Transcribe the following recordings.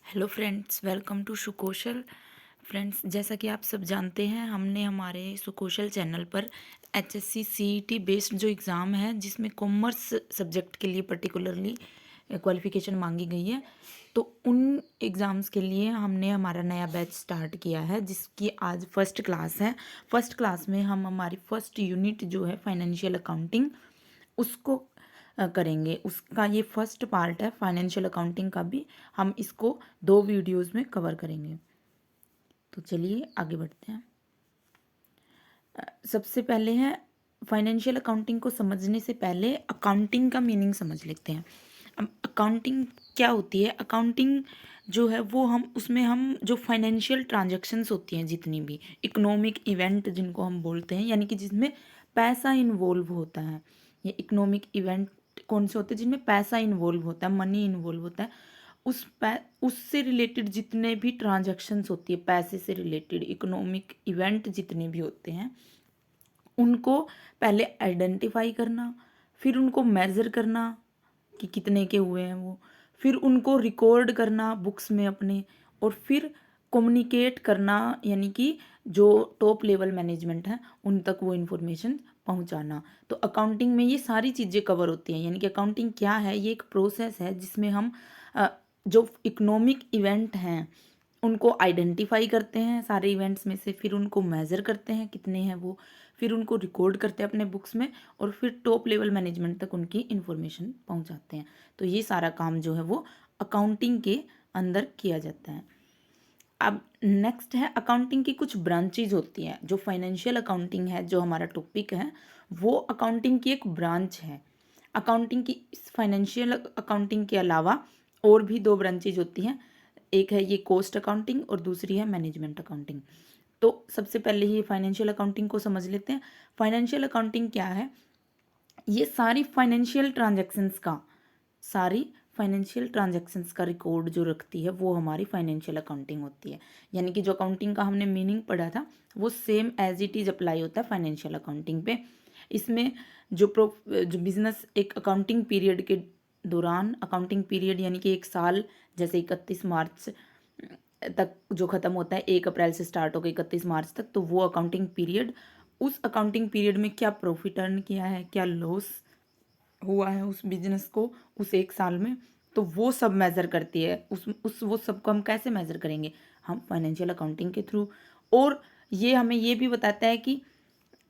Hello friends, welcome to Sukaushal. Friends, जैसा कि आप सब जानते हैं, हमने हमारे सुकौशल चैनल पर एचएससी सीईटी बेस्ड जो एग्ज़ाम है जिसमें कॉमर्स सब्जेक्ट के लिए पर्टिकुलरली क्वालिफ़िकेशन मांगी गई है, तो उन एग्ज़ाम्स के लिए हमने हमारा नया बैच स्टार्ट किया है जिसकी आज फर्स्ट क्लास है। फर्स्ट क्लास में हम हमारी फर्स्ट यूनिट जो है फाइनेंशियल अकाउंटिंग उसको करेंगे। उसका ये फर्स्ट पार्ट है फाइनेंशियल अकाउंटिंग का भी। हम इसको 2 वीडियोज़ में कवर करेंगे। तो चलिए आगे बढ़ते हैं। सबसे पहले है फाइनेंशियल अकाउंटिंग को समझने से पहले अकाउंटिंग का मीनिंग समझ लेते हैं। अब अकाउंटिंग क्या होती है? अकाउंटिंग जो है वो हम उसमें हम जो फाइनेंशियल ट्रांजैक्शंस होती हैं, जितनी भी इकोनॉमिक इवेंट जिनको हम बोलते हैं, यानी कि जिसमें पैसा इन्वॉल्व होता है। ये इकोनॉमिक इवेंट कौन से होते हैं? जिनमें पैसा इन्वॉल्व होता है, मनी इन्वॉल्व होता है। उससे रिलेटेड जितने भी ट्रांजैक्शंस होती है, पैसे से रिलेटेड इकोनॉमिक इवेंट जितने भी होते हैं, उनको पहले आइडेंटिफाई करना, फिर उनको मेज़र करना कि कितने के हुए हैं वो, फिर उनको रिकॉर्ड करना बुक्स में अपने, और फिर कम्युनिकेट करना, यानी कि जो टॉप लेवल मैनेजमेंट है उन तक वो इन्फॉर्मेशन पहुंचाना। तो अकाउंटिंग में ये सारी चीज़ें कवर होती हैं। यानी कि अकाउंटिंग क्या है? ये एक प्रोसेस है जिसमें हम जो इकोनॉमिक इवेंट हैं उनको आइडेंटिफाई करते हैं सारे इवेंट्स में से, फिर उनको मेज़र करते हैं कितने हैं वो, फिर उनको रिकॉर्ड करते हैं अपने बुक्स में, और फिर टॉप लेवल मैनेजमेंट तक उनकी इन्फॉर्मेशन पहुंचाते हैं। तो ये सारा काम जो है वो अकाउंटिंग के अंदर किया जाता है। अब नेक्स्ट है, अकाउंटिंग की कुछ ब्रांचेज होती हैं। जो फाइनेंशियल अकाउंटिंग है, जो हमारा टॉपिक है, वो अकाउंटिंग की एक ब्रांच है। अकाउंटिंग की फाइनेंशियल अकाउंटिंग के अलावा और भी 2 ब्रांचेज होती हैं। एक है ये कॉस्ट अकाउंटिंग और दूसरी है मैनेजमेंट अकाउंटिंग। तो सबसे पहले ये फाइनेंशियल अकाउंटिंग को समझ लेते हैं। फाइनेंशियल अकाउंटिंग क्या है? ये सारी फाइनेंशियल ट्रांजैक्शंस का रिकॉर्ड जो रखती है वो हमारी फाइनेंशियल अकाउंटिंग होती है। यानी कि जो अकाउंटिंग का हमने मीनिंग पढ़ा था वो same as it is apply होता है फाइनेंशियल अकाउंटिंग पे। इसमें जो बिजनेस एक अकाउंटिंग पीरियड के दौरान, अकाउंटिंग पीरियड यानी कि एक साल, जैसे 31 मार्च तक जो ख़त्म होता है, 1 अप्रैल से स्टार्ट होकर 31 मार्च तक, तो वो अकाउंटिंग पीरियड, उस अकाउंटिंग पीरियड में क्या प्रॉफिट अर्न किया है, क्या लॉस हुआ है उस बिजनेस को उस एक साल में, तो वो सब मेज़र करती है। उस वो सब को हम कैसे मेज़र करेंगे? हम फाइनेंशियल अकाउंटिंग के थ्रू। और ये हमें ये भी बताता है कि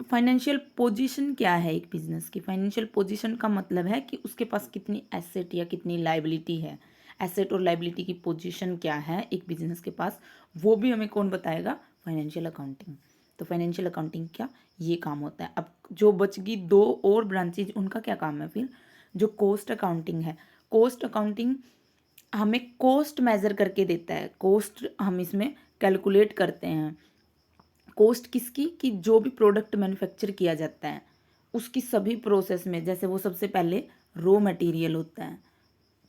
फाइनेंशियल पोजीशन क्या है एक बिजनेस की। फाइनेंशियल पोजीशन का मतलब है कि उसके पास कितनी एसेट या कितनी लाइबिलिटी है। एसेट और लाइबिलिटी की पोजीशन क्या है एक बिजनेस के पास, वो भी हमें कौन बताएगा? Financial accounting. तो फाइनेंशियल अकाउंटिंग क्या, ये काम होता है। अब जो बच गई 2 और ब्रांचेज, उनका क्या काम है फिर? जो कॉस्ट अकाउंटिंग है, कॉस्ट अकाउंटिंग हमें कॉस्ट मेज़र करके देता है। कॉस्ट हम इसमें कैलकुलेट करते हैं। कॉस्ट किसकी? कि जो भी प्रोडक्ट मैन्युफैक्चर किया जाता है उसकी सभी प्रोसेस में, जैसे वो सबसे पहले रॉ मटेरियल होता है,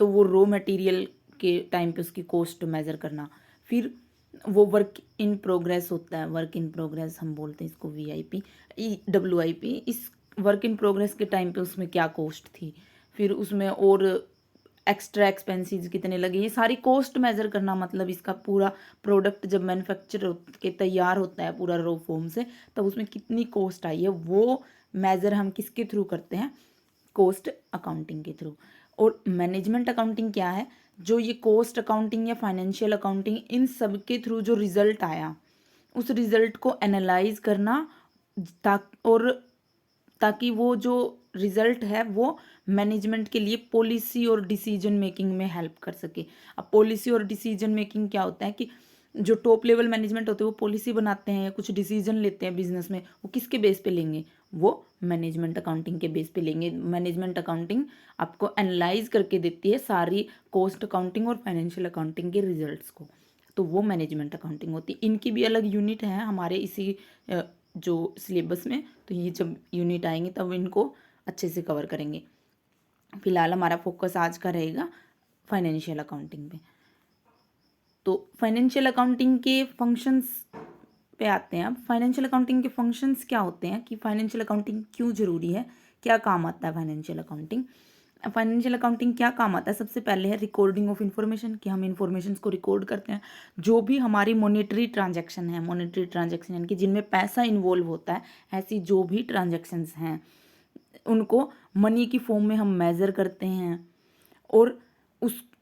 तो वो रॉ मटेरियल के टाइम पे उसकी कॉस्ट मेज़र करना। फिर वो वर्क इन प्रोग्रेस होता है, वर्क इन प्रोग्रेस हम बोलते हैं इसको, VIP WIP। इस वर्क इन प्रोग्रेस के टाइम पे उसमें क्या कॉस्ट थी, फिर उसमें और एक्स्ट्रा एक्सपेंसेस कितने लगे, ये सारी कॉस्ट मेज़र करना। मतलब इसका पूरा प्रोडक्ट जब मैन्युफैक्चर के तैयार होता है पूरा रॉ फॉर्म से, तब उसमें कितनी कॉस्ट आई है, वो मेज़र हम किसके थ्रू करते हैं? कॉस्ट अकाउंटिंग के थ्रू। और मैनेजमेंट अकाउंटिंग क्या है? जो ये कॉस्ट अकाउंटिंग या फाइनेंशियल अकाउंटिंग, इन सब के थ्रू जो रिजल्ट आया उस रिजल्ट को एनालाइज करना, और ताकि वो जो रिजल्ट है वो मैनेजमेंट के लिए पॉलिसी और डिसीजन मेकिंग में हेल्प कर सके। अब पॉलिसी और डिसीजन मेकिंग क्या होता है कि जो टॉप लेवल मैनेजमेंट होते हैं वो पॉलिसी बनाते हैं या कुछ डिसीजन लेते हैं बिजनेस में, वो किसके बेस पे लेंगे? वो मैनेजमेंट अकाउंटिंग के बेस पे लेंगे। मैनेजमेंट अकाउंटिंग आपको एनालाइज करके देती है सारी कॉस्ट अकाउंटिंग और फाइनेंशियल अकाउंटिंग के रिजल्ट्स को, तो वो मैनेजमेंट अकाउंटिंग होती है। इनकी भी अलग यूनिट है हमारे इसी जो सिलेबस में, तो ये जब यूनिट आएंगे तब इनको अच्छे से कवर करेंगे। फिलहाल हमारा फोकस आज का रहेगा फाइनेंशियल अकाउंटिंग पे। तो फाइनेंशियल अकाउंटिंग के फंक्शंस पे आते हैं। अब फाइनेंशियल अकाउंटिंग के फंक्शंस क्या होते हैं, कि फाइनेंशियल अकाउंटिंग क्यों ज़रूरी है, क्या काम आता है फाइनेंशियल अकाउंटिंग। फाइनेंशियल अकाउंटिंग क्या काम आता है? सबसे पहले है रिकॉर्डिंग ऑफ इन्फॉर्मेशन, कि हम इन्फॉर्मेशन को रिकॉर्ड करते हैं। जो भी हमारी मॉनेटरी ट्रांजैक्शन है, मॉनेटरी ट्रांजैक्शन यानी कि जिनमें पैसा इन्वॉल्व होता है, ऐसी जो भी ट्रांजैक्शंस हैं उनको मनी की फॉर्म में हम मेज़र करते हैं और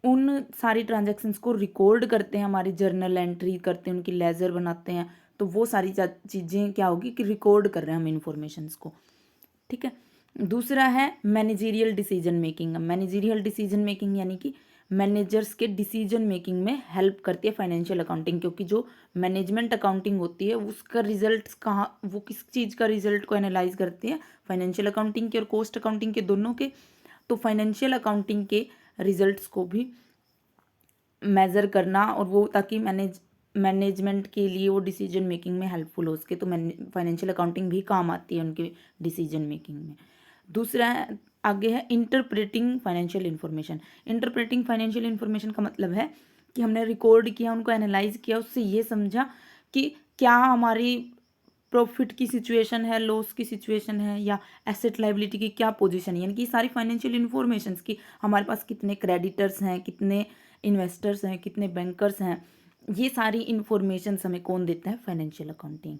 उन सारी ट्रांजैक्शंस को रिकॉर्ड करते हैं, हमारी जर्नल एंट्री करते हैं, उनकी लेजर बनाते हैं। तो वो सारी चीज़ें क्या होगी कि रिकॉर्ड कर रहे हैं हम इन्फॉर्मेशंस को, ठीक है। दूसरा है managerial decision making. Managerial decision making यानी कि मैनेजर्स के डिसीजन मेकिंग में हेल्प करती है फाइनेंशियल अकाउंटिंग, क्योंकि जो मैनेजमेंट अकाउंटिंग होती है उसका रिजल्ट कहाँ, वो किस चीज़ का रिजल्ट को एनालाइज करती है, फाइनेंशियल अकाउंटिंग के और कॉस्ट अकाउंटिंग के, दोनों के। तो फाइनेंशियल अकाउंटिंग के रिजल्ट्स को भी मेज़र करना और वो ताकि मैनेजमेंट के लिए वो डिसीजन मेकिंग में हेल्पफुल हो सके, तो फाइनेंशियल अकाउंटिंग भी काम आती है उनके डिसीजन मेकिंग में। दूसरा आगे है interpreting financial information. Interpreting financial information का मतलब है कि हमने रिकॉर्ड किया, उनको एनालाइज किया, उससे ये समझा कि क्या हमारी प्रॉफिट की सिचुएशन है, लॉस की सिचुएशन है, या एसेट लाइबिलिटी की क्या पोजीशन है, यानी कि सारी फाइनेंशियल इन्फॉर्मेशंस की हमारे पास कितने क्रेडिटर्स हैं, कितने इन्वेस्टर्स हैं, कितने बैंकर्स हैं, ये सारी इन्फॉर्मेशंस हमें कौन देता है? Financial accounting.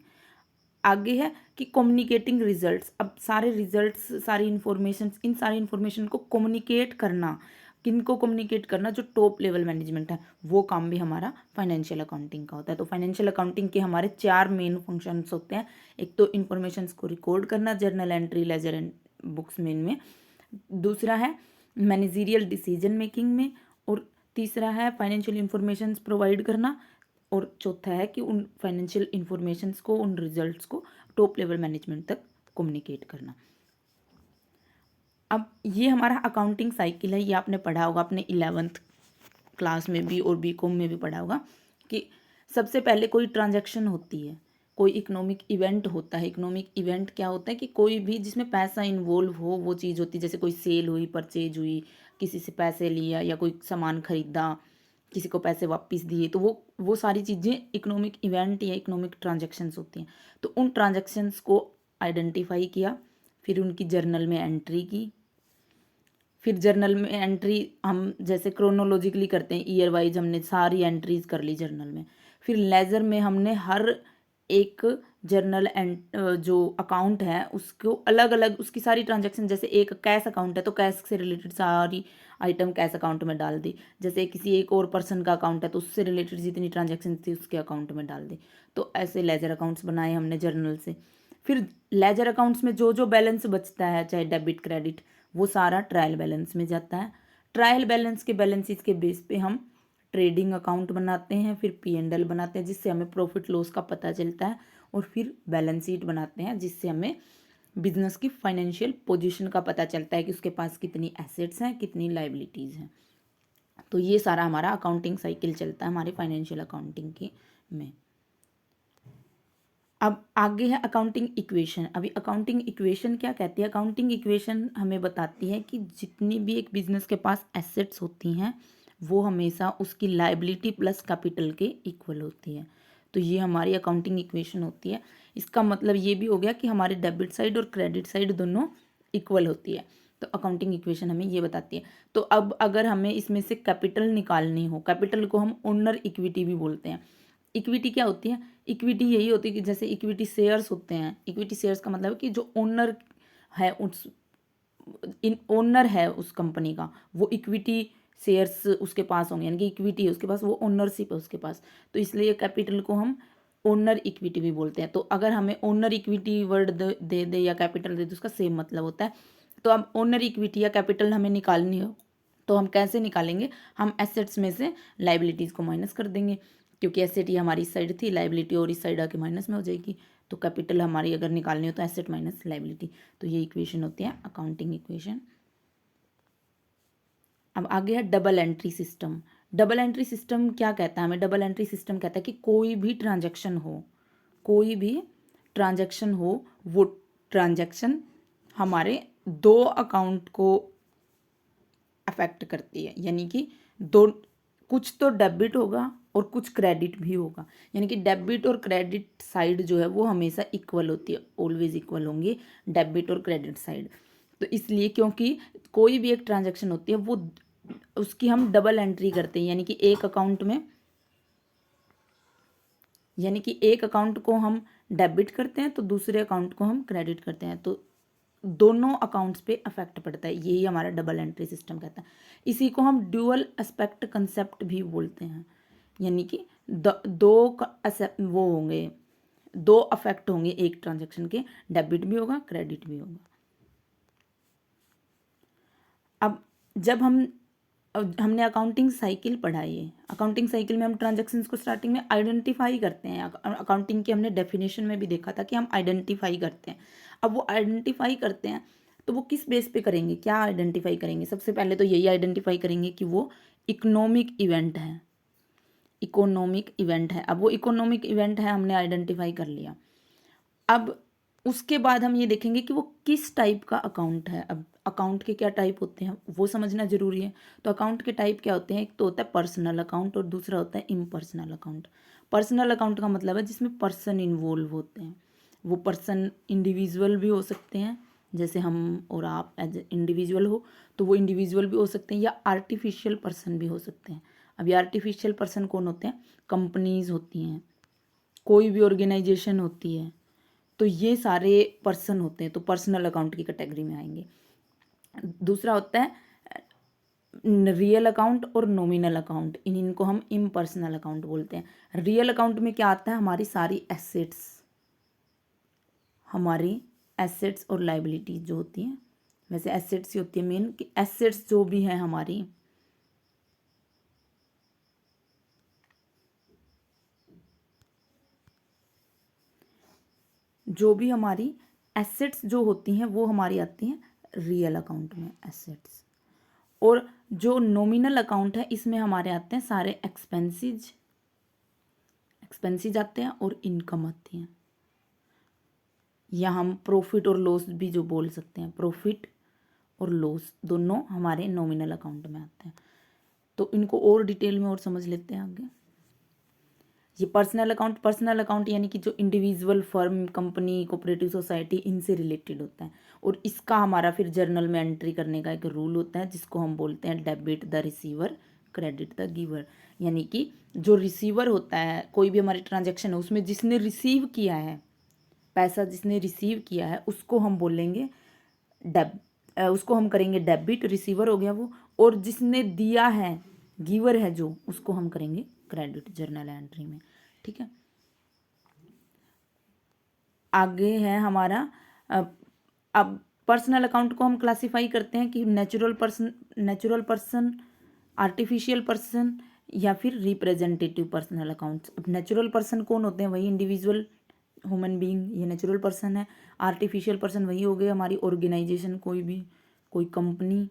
आगे है कि कम्युनिकेटिंग रिजल्ट्स। अब सारे रिजल्ट्स, सारी इन्फॉर्मेशन, इन सारी इन्फॉर्मेशन को कम्युनिकेट करना, किनको कम्युनिकेट करना? जो टॉप लेवल मैनेजमेंट है, वो काम भी हमारा फाइनेंशियल अकाउंटिंग का होता है। तो फाइनेंशियल अकाउंटिंग के हमारे 4 मेन फंक्शंस होते हैं। एक तो इन्फॉर्मेशंस को रिकॉर्ड करना, journal entry, ledger and books में इनमें। दूसरा है मैनेजरियल डिसीजन मेकिंग में, और तीसरा है फाइनेंशियल इन्फॉर्मेशंस प्रोवाइड करना, और चौथा है कि उन फाइनेंशियल इन्फॉर्मेशंस को, उन रिजल्ट्स को टॉप लेवल मैनेजमेंट तक कम्युनिकेट करना। अब ये हमारा अकाउंटिंग साइकिल है, ये आपने पढ़ा होगा अपने 11th क्लास में भी और बीकॉम में भी पढ़ा होगा कि सबसे पहले कोई ट्रांजैक्शन होती है, कोई इकोनॉमिक इवेंट होता है। इकोनॉमिक इवेंट क्या होता है कि कोई भी जिसमें पैसा इन्वॉल्व हो वो चीज़ होती है। जैसे कोई सेल हुई, परचेज हुई, किसी से पैसे लिया या कोई सामान खरीदा, किसी को पैसे वापस दिए, तो वो सारी चीज़ें इकोनॉमिक इवेंट या इकोनॉमिक ट्रांजैक्शंस होती हैं। तो उन ट्रांजैक्शंस को आइडेंटिफाई किया, फिर उनकी जर्नल में एंट्री की। फिर जर्नल में एंट्री हम जैसे क्रोनोलॉजिकली करते हैं, ईयर वाइज हमने सारी एंट्रीज कर ली जर्नल में। फिर लेजर में हमने हर एक जर्नल जो अकाउंट है उसको अलग अलग, उसकी सारी ट्रांजैक्शन, जैसे एक कैश अकाउंट है तो कैश से रिलेटेड सारी आइटम कैश अकाउंट में डाल दी। जैसे किसी एक और पर्सन का अकाउंट है तो उससे रिलेटेड जितनी ट्रांजैक्शन थी उसके अकाउंट में डाल दी। तो ऐसे लेजर अकाउंट्स बनाए हमने जर्नल से। फिर लेजर अकाउंट्स में जो जो बैलेंस बचता है, चाहे डेबिट क्रेडिट, वो सारा ट्रायल बैलेंस में जाता है। ट्रायल बैलेंस के बैलेंसेस के बेस पे हम ट्रेडिंग अकाउंट बनाते हैं, फिर P&L बनाते हैं जिससे हमें प्रॉफिट लॉस का पता चलता है, और फिर बैलेंस शीट बनाते हैं जिससे हमें बिजनेस की फाइनेंशियल पोजीशन का पता चलता है कि उसके पास कितनी एसेट्स हैं, कितनी लाइबिलिटीज़ हैं। तो ये सारा हमारा अकाउंटिंग साइकिल चलता है हमारे फाइनेंशियल अकाउंटिंग के में। अब आगे है अकाउंटिंग इक्वेशन। अभी अकाउंटिंग इक्वेशन क्या कहती है? अकाउंटिंग इक्वेशन हमें बताती है कि जितनी भी एक बिजनेस के पास एसेट्स होती हैं वो हमेशा उसकी लायबिलिटी प्लस कैपिटल के इक्वल होती है। तो ये हमारी अकाउंटिंग इक्वेशन होती है। इसका मतलब ये भी हो गया कि हमारे डेबिट साइड और क्रेडिट साइड दोनों इक्वल होती है। तो अकाउंटिंग इक्वेशन हमें ये बताती है। तो अब अगर हमें इसमें से कैपिटल निकालनी हो, कैपिटल को हम ओनर इक्विटी भी बोलते हैं। इक्विटी क्या होती है? इक्विटी यही होती है कि जैसे इक्विटी शेयर्स होते हैं। इक्विटी शेयर्स का मतलब है कि जो ओनर है, उस ओनर है उस कंपनी का, वो इक्विटी शेयर्स उसके पास होंगे, यानी कि इक्विटी है उसके पास, वो ओनरशिप है उसके पास। तो इसलिए कैपिटल को हम ओनर इक्विटी भी बोलते हैं। तो अगर हमें ओनर इक्विटी वर्ड दे दे या कैपिटल दे दे, उसका सेम मतलब होता है। तो अब ओनर इक्विटी या कैपिटल हमें निकालनी हो तो हम कैसे निकालेंगे? हम एसेट्स में से लाइबिलिटीज़ को माइनस कर देंगे, क्योंकि एसेट ये हमारी इस साइड थी, लाइबिलिटी और इस साइड आके माइनस में हो जाएगी। तो कैपिटल हमारी अगर निकालनी हो तो एसेट माइनस लाइबिलिटी। तो ये इक्वेशन होती है अकाउंटिंग इक्वेशन। अब आगे है double entry system. Double entry system क्या कहता है हमें? डबल एंट्री सिस्टम कहता है कि कोई भी ट्रांजैक्शन हो, कोई भी ट्रांजैक्शन हो, वो ट्रांजैक्शन हमारे दो अकाउंट को अफेक्ट करती है। यानी कि दो, कुछ तो डेबिट होगा और कुछ क्रेडिट भी होगा। यानी कि डेबिट और क्रेडिट साइड जो है वो हमेशा इक्वल होती है, ऑलवेज इक्वल होंगे डेबिट और क्रेडिट साइड। तो इसलिए क्योंकि कोई भी एक ट्रांजैक्शन होती है वो उसकी हम डबल एंट्री करते हैं, यानी कि एक अकाउंट में, यानी कि एक अकाउंट को हम डेबिट करते हैं तो दूसरे अकाउंट को हम क्रेडिट करते हैं, तो दोनों अकाउंट्स पे अफेक्ट पड़ता है। यही हमारा डबल एंट्री सिस्टम कहता है। इसी को हम ड्यूअल एस्पेक्ट कंसेप्ट भी बोलते हैं, यानी कि वो होंगे, दो अफेक्ट होंगे एक ट्रांजैक्शन के, डेबिट भी होगा क्रेडिट भी होगा। अब जब हमने अकाउंटिंग साइकिल पढ़ाई है, अकाउंटिंग साइकिल में हम ट्रांजैक्शंस को स्टार्टिंग में आइडेंटिफाई करते हैं। अकाउंटिंग की हमने डेफिनेशन में भी देखा था कि हम आइडेंटिफाई करते हैं। अब वो आइडेंटिफाई करते हैं तो वो किस बेस पे करेंगे, क्या आइडेंटिफाई करेंगे? सबसे पहले तो यही आइडेंटिफाई करेंगे कि वो इकोनॉमिक इवेंट है, इकोनॉमिक इवेंट है। अब वो इकोनॉमिक इवेंट है, हमने आइडेंटिफाई कर लिया। अब उसके बाद हम ये देखेंगे कि वो किस टाइप का अकाउंट है। अब अकाउंट के क्या टाइप होते हैं वो समझना जरूरी है। तो अकाउंट के टाइप क्या होते हैं? एक तो होता है पर्सनल अकाउंट और दूसरा होता है इम्पर्सनल अकाउंट। पर्सनल अकाउंट का मतलब है जिसमें पर्सन इन्वॉल्व होते हैं। वो पर्सन इंडिविजुअल भी हो सकते हैं, जैसे हम और आप एज इंडिविजुअल हो तो वो इंडिविजुअल भी हो सकते हैं, या आर्टिफिशियल पर्सन भी हो सकते हैं। अब ये आर्टिफिशियल पर्सन कौन होते हैं? कंपनीज होती हैं, कोई भी ऑर्गेनाइजेशन होती है, तो ये सारे पर्सन होते हैं, तो पर्सनल अकाउंट की कैटेगरी में आएंगे। दूसरा होता है रियल अकाउंट और नॉमिनल अकाउंट, इनको हम इम्पर्सनल अकाउंट बोलते हैं। रियल अकाउंट में क्या आता है? हमारी सारी एसेट्स और लाइबिलिटीज जो होती हैं, वैसे एसेट्स ही होती है मेन, कि एसेट्स जो भी हैं हमारी, जो भी हमारी एसेट्स जो होती हैं वो हमारी आती हैं रियल अकाउंट में, एसेट्स। और जो नॉमिनल अकाउंट है इसमें हमारे आते हैं सारे एक्सपेंसेस आते हैं और इनकम आती है, या हम प्रॉफिट और लॉस भी जो बोल सकते हैं, प्रॉफिट और लॉस दोनों हमारे नॉमिनल अकाउंट में आते हैं। तो इनको और डिटेल में और समझ लेते हैं आगे। ये पर्सनल अकाउंट यानी कि जो individual firm, company, cooperative society, इनसे रिलेटेड होता है। और इसका हमारा फिर जर्नल में एंट्री करने का एक रूल होता है जिसको हम बोलते हैं debit the receiver, credit the giver. यानी कि जो रिसीवर होता है, कोई भी हमारी ट्रांजैक्शन है उसमें जिसने रिसीव किया है पैसा, जिसने रिसीव किया है उसको हम बोलेंगे उसको हम करेंगे डेबिट, रिसीवर हो गया वो। और जिसने दिया है, गिवर है जो, उसको हम करेंगे क्रेडिट जर्नल एंट्री में। ठीक है, आगे है हमारा अब पर्सनल अकाउंट को हम क्लासिफाई करते हैं कि नेचुरल पर्सन, आर्टिफिशियल पर्सन, या फिर रिप्रेजेंटेटिव पर्सनल अकाउंट्स। अब नेचुरल पर्सन कौन होते हैं? वही इंडिविजुअल ह्यूमन बीइंग, ये नेचुरल पर्सन है। आर्टिफिशियल पर्सन वही हो गए हमारी ऑर्गेनाइजेशन, कोई कंपनी,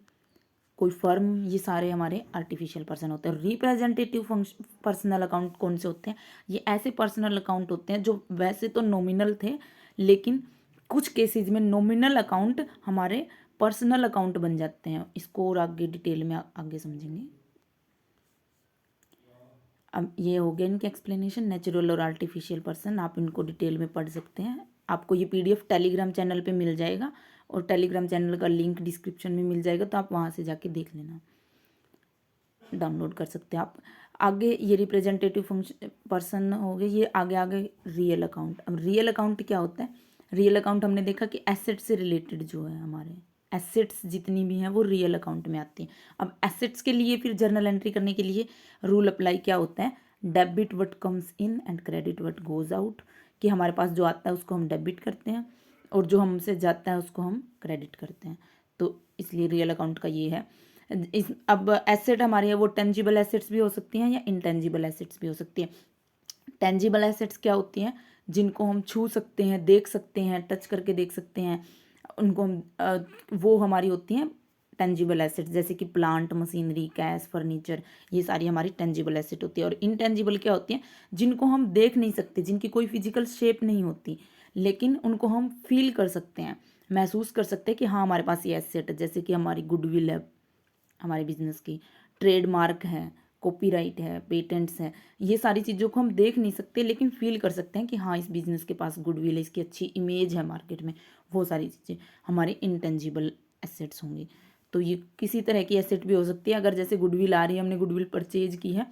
कोई फर्म, ये सारे हमारे आर्टिफिशियल पर्सन होते हैं। रिप्रेजेंटेटिव पर्सनल अकाउंट कौन से होते हैं? ये ऐसे पर्सनल अकाउंट होते हैं जो वैसे तो नॉमिनल थे, लेकिन कुछ केसेस में नॉमिनल अकाउंट हमारे पर्सनल अकाउंट बन जाते हैं। इसको और आगे डिटेल में आगे समझेंगे। अब ये हो गया इनके एक्सप्लेनेशन, नेचुरल और आर्टिफिशियल पर्सन। आप इनको डिटेल में पढ़ सकते हैं। आपको ये पीडीएफ टेलीग्राम चैनल पे मिल जाएगा, और टेलीग्राम चैनल का लिंक डिस्क्रिप्शन में मिल जाएगा, तो आप वहाँ से जाके देख लेना, डाउनलोड कर सकते हैं आप। आगे ये रिप्रेजेंटेटिव फंक्शन पर्सन हो गए, ये आगे रियल अकाउंट। अब रियल अकाउंट क्या होता है? रियल अकाउंट हमने देखा कि एसेट से रिलेटेड जो है, हमारे एसेट्स जितनी भी हैं वो रियल अकाउंट में आती हैं। अब एसेट्स के लिए फिर जर्नल एंट्री करने के लिए रूल अप्लाई क्या होता है? Debit what comes in and credit what goes out, कि हमारे पास जो आता है उसको हम डेबिट करते हैं और जो हमसे जाता है उसको हम क्रेडिट करते हैं। तो इसलिए रियल अकाउंट का ये है। अब एसेट हमारे है वो टेंजिबल एसेट्स भी हो सकती हैं या इनटेंजिबल एसेट्स भी हो सकती हैं। टेंजिबल एसेट्स क्या होती हैं? जिनको हम छू सकते हैं, देख सकते हैं, टच करके देख सकते हैं, उनको हम वो हमारी होती हैं टेंजिबल एसेट्स, जैसे कि प्लांट, मशीनरी, कैश, फर्नीचर, ये सारी हमारी टेंजिबल एसेट होती है। और इनटेंजिबल क्या होती हैं? जिनको हम देख नहीं सकते, जिनकी कोई फिजिकल शेप नहीं होती, लेकिन उनको हम फील कर सकते हैं, महसूस कर सकते हैं कि हाँ हमारे पास ये एसेट है। जैसे कि हमारी गुडविल है हमारे बिजनेस की, ट्रेडमार्क है, कॉपीराइट है, पेटेंट्स है, ये सारी चीज़ों को हम देख नहीं सकते लेकिन फील कर सकते हैं कि हाँ इस बिज़नेस के पास गुडविल है, इसकी अच्छी इमेज है मार्केट में। वो सारी चीज़ें हमारे इंटेंजिबल एसेट्स होंगी। तो ये किसी तरह की एसेट भी हो सकती है। अगर जैसे गुडविल आ रही है, हमने गुडविल परचेज की है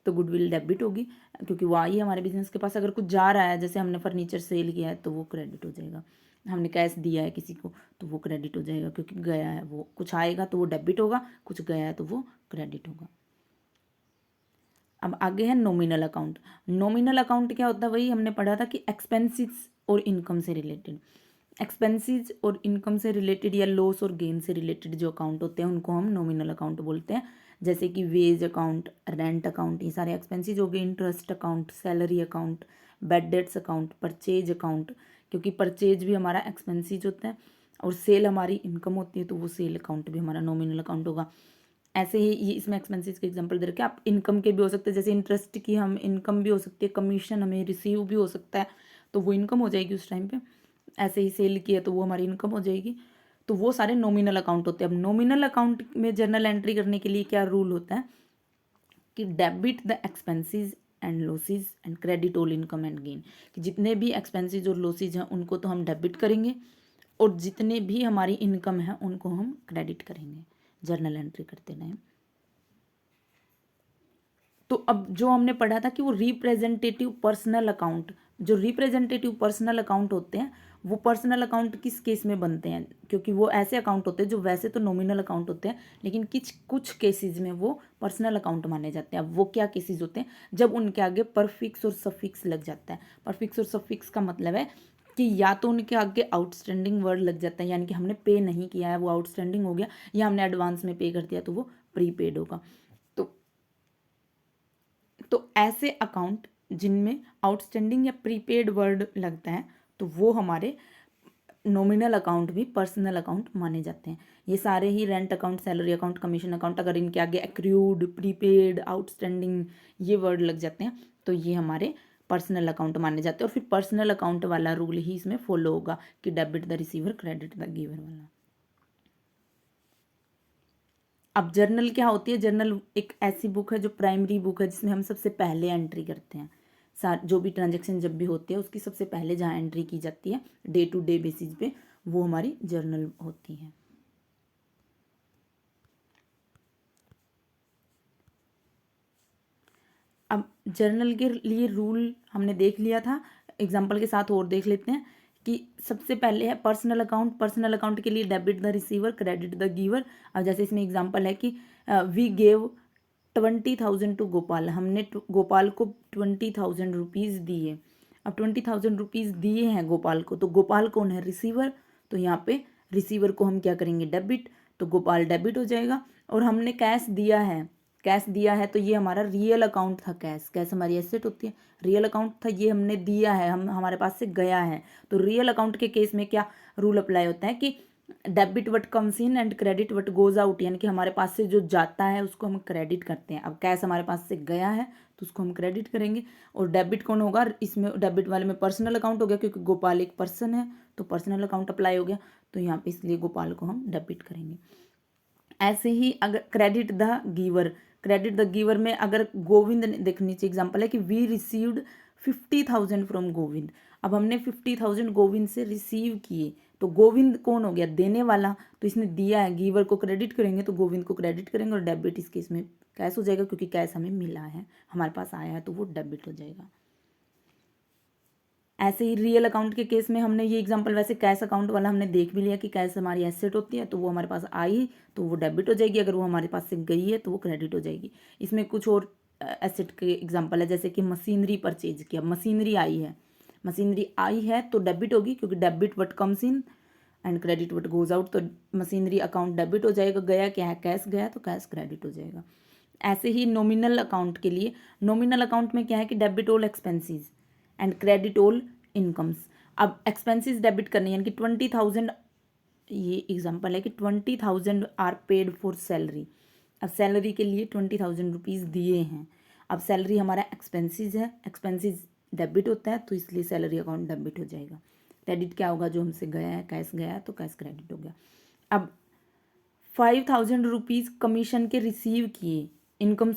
तो गुडविल डेबिट होगी, क्योंकि वो आई है हमारे बिजनेस के पास। अगर कुछ जा रहा है, जैसे हमने फर्नीचर सेल किया है तो वो क्रेडिट हो जाएगा। हमने कैश दिया है किसी को तो वो क्रेडिट हो जाएगा, क्योंकि गया है। वो कुछ आएगा तो वो डेबिट होगा, कुछ गया है तो वो क्रेडिट होगा। अब आगे है नॉमिनल अकाउंट। नॉमिनल अकाउंट क्या होता है? वही हमने पढ़ा था कि एक्सपेंसेस और इनकम से रिलेटेड। एक्सपेंसेस और इनकम से रिलेटेड या लॉस और गेन से रिलेटेड जो अकाउंट होते हैं उनको हम नॉमिनल अकाउंट बोलते हैं। जैसे कि वेज अकाउंट, रेंट अकाउंट, ये सारे एक्सपेंसेस हो गए। Interest account, salary account, bad debts account, purchase account, क्योंकि परचेज भी हमारा एक्सपेंसेस होता है और सेल हमारी इनकम होती है, तो वो सेल अकाउंट भी हमारा नॉमिनल अकाउंट होगा। ऐसे ही ये इसमें एक्सपेंसेस के एग्जांपल दे रखे। आप इनकम के भी हो सकते हैं, जैसे इंटरेस्ट की हम इनकम भी हो सकती है, कमीशन हमें रिसीव भी हो सकता है, तो वो इनकम हो जाएगी उस टाइम पे। ऐसे ही सेल की है तो वो हमारी इनकम हो जाएगी। तो वो सारे नॉमिनल अकाउंट होते हैं। अब नॉमिनल अकाउंट में जर्नल एंट्री करने के लिए क्या रूल होता है कि debit the expenses and losses and credit all income and gain, कि जितने भी एक्सपेंसेस और लॉसेज हैं उनको तो हम डेबिट करेंगे और जितने भी हमारी इनकम है उनको हम क्रेडिट करेंगे जर्नल एंट्री करते टाइम। तो अब जो हमने पढ़ा था कि वो रिप्रेजेंटेटिव पर्सनल अकाउंट, जो रिप्रेजेंटेटिव पर्सनल अकाउंट होते हैं वो पर्सनल अकाउंट किस केस में बनते हैं? क्योंकि वो ऐसे अकाउंट होते हैं जो वैसे तो नॉमिनल अकाउंट होते हैं, लेकिन कुछ केसेस में वो पर्सनल अकाउंट माने जाते हैं। अब वो क्या केसेस होते हैं? जब उनके आगे परफिक्स और सफिक्स लग जाता है। परफिक्स और सफिक्स का मतलब है कि या तो उनके आगे आउटस्टैंडिंग वर्ड लग जाता है, यानी कि हमने पे नहीं किया है वो आउटस्टैंडिंग हो गया, या हमने एडवांस में पे कर दिया तो वो प्रीपेड होगा। तो ऐसे अकाउंट जिनमें आउटस्टैंडिंग या प्रीपेड वर्ड लगता है तो वो हमारे नॉमिनल अकाउंट भी पर्सनल अकाउंट माने जाते हैं। ये सारे ही rent account, salary account, commission account, अगर इनके आगे एक्रूड, प्रीपेड, आउटस्टैंडिंग ये वर्ड लग जाते हैं तो ये हमारे पर्सनल अकाउंट माने जाते हैं। और फिर पर्सनल अकाउंट वाला रूल ही इसमें फॉलो होगा कि debit the receiver, credit the giver वाला। अब जर्नल क्या होती है? जर्नल एक ऐसी बुक है जो प्राइमरी बुक है जिसमें हम सबसे पहले एंट्री करते हैं। जो भी ट्रांजैक्शन जब भी होती है उसकी सबसे पहले जहाँ एंट्री की जाती है डे टू डे बेसिस पे, वो हमारी जर्नल होती है। अब जर्नल के लिए रूल हमने देख लिया था, एग्जाम्पल के साथ और देख लेते हैं कि सबसे पहले है पर्सनल अकाउंट। पर्सनल अकाउंट के लिए debit the receiver, credit the giver. अब जैसे इसमें एग्जाम्पल है कि वी गेव 20,000 टू गोपाल, हमने गोपाल को 20,000 रुपीज़ दिए। अब 20,000 रुपीज़ दिए हैं गोपाल को, तो गोपाल कौन है? रिसीवर। तो यहाँ पे रिसीवर को हम क्या करेंगे? डेबिट, तो गोपाल डेबिट हो जाएगा। और हमने कैश दिया है, कैश दिया है तो ये हमारा रियल अकाउंट था। कैश, कैश हमारी एसेट होती है, रियल अकाउंट था, ये हमने दिया है, हमारे पास से गया है। तो रियल अकाउंट के केस में क्या रूल अप्लाई होता है कि debit what comes in and credit what goes out, यानी कि हमारे पास से जो जाता है उसको हम क्रेडिट करते हैं। अब कैश हमारे पास से गया है तो उसको हम क्रेडिट करेंगे। और डेबिट कौन होगा? इसमें डेबिट वाले में पर्सनल अकाउंट हो गया, क्योंकि गोपाल एक पर्सन है तो पर्सनल अकाउंट अप्लाई हो गया, तो यहाँ पे इसलिए गोपाल को हम डेबिट करेंगे। ऐसे ही अगर credit the giver, credit the giver में अगर गोविंद ने, देख नीचे एग्जाम्पल है कि वी रिसीव्ड 50,000 फ्रॉम गोविंद। अब हमने 50,000 गोविंद से रिसीव किए, तो गोविंद कौन हो गया? देने वाला, तो इसने दिया है, गिवर को क्रेडिट करेंगे तो गोविंद को क्रेडिट करेंगे। और डेबिट इस केस में कैश हो जाएगा, क्योंकि कैश हमें मिला है, हमारे पास आया है, तो वो डेबिट हो जाएगा। ऐसे ही रियल अकाउंट के केस में हमने ये एग्जांपल, वैसे कैश अकाउंट वाला हमने देख भी लिया कि कैश हमारी एसेट होती है, तो वो हमारे पास आई तो वो डेबिट हो जाएगी, अगर वो हमारे पास से गई है तो वो क्रेडिट हो जाएगी। इसमें कुछ और एसेट के एग्जांपल है, जैसे कि मशीनरी परचेज किया, मशीनरी आई है, मशीनरी आई है तो डेबिट होगी, क्योंकि debit what comes in and credit what goes out, तो मशीनरी अकाउंट डेबिट हो जाएगा। गया क्या है? कैश गया, तो कैश क्रेडिट हो जाएगा। ऐसे ही नॉमिनल अकाउंट के लिए, नॉमिनल अकाउंट में क्या है कि debit all expenses and credit all incomes. अब एक्सपेंसेस डेबिट करनी है, यानी कि 20,000, ये एग्जांपल है कि 20,000 आर पेड फॉर सैलरी। अब सैलरी के लिए 20,000 रुपीज़ दिए हैं। अब सैलरी हमारा एक्सपेंसेस है, एक्सपेंसेस डेबिट होता है तो इसलिए सैलरी अकाउंट डेबिट हो जाएगा। क्रेडिट क्या होगा? जो हमसे गया है, कैश गया है तो कैश क्रेडिट हो गया। अब 5,000 रुपीज़ कमीशन के रिसीव किए, इनकम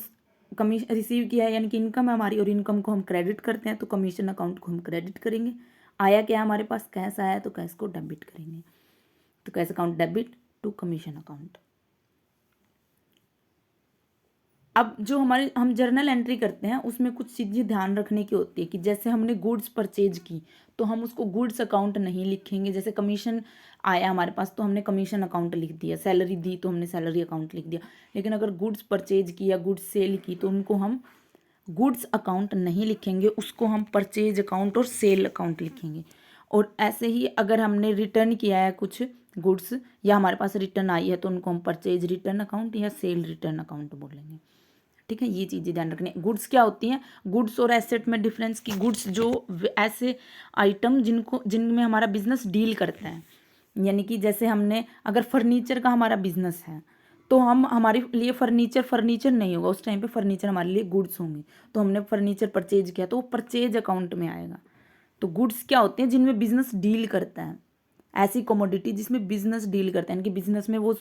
कमीशन रिसीव किया है, यानी कि इनकम है हमारी, और इनकम को हम क्रेडिट करते हैं तो कमीशन अकाउंट को हम क्रेडिट करेंगे। आया क्या हमारे पास? कैश आया तो कैश को डेबिट करेंगे, तो cash account debit, to commission account. अब जो हमारे हम जर्नल एंट्री करते हैं उसमें कुछ चीज़ें ध्यान रखने की होती है कि जैसे हमने गुड्स परचेज की तो हम उसको गुड्स अकाउंट नहीं लिखेंगे। जैसे कमीशन आया हमारे पास तो हमने कमीशन अकाउंट लिख दिया, सैलरी दी तो हमने सैलरी अकाउंट लिख दिया। लेकिन अगर गुड्स परचेज की या गुड्स सेल की तो उनको हम गुड्स अकाउंट नहीं लिखेंगे, उसको हम परचेज अकाउंट और सेल अकाउंट लिखेंगे। और ऐसे ही अगर हमने रिटर्न किया है कुछ गुड्स या हमारे पास रिटर्न आई है तो उनको हम परचेज रिटर्न अकाउंट या सेल रिटर्न अकाउंट बोलेंगे। ठीक है, ये चीज़ें ध्यान रखनी है। गुड्स क्या होती हैं, गुड्स और एसेट में डिफरेंस की गुड्स जो ऐसे आइटम जिनमें हमारा बिजनेस डील करता है, यानी कि जैसे हमने अगर फर्नीचर का हमारा बिजनेस है तो हम हमारे लिए फर्नीचर नहीं होगा, उस टाइम पे फर्नीचर हमारे लिए गुड्स होंगे। तो हमने फर्नीचर परचेज किया तो वो परचेज अकाउंट में आएगा। तो गुड्स क्या होते हैं, जिनमें बिजनेस डील करता है, ऐसी कमोडिटी जिसमें बिजनेस डील करता है, यानी कि बिजनेस में वो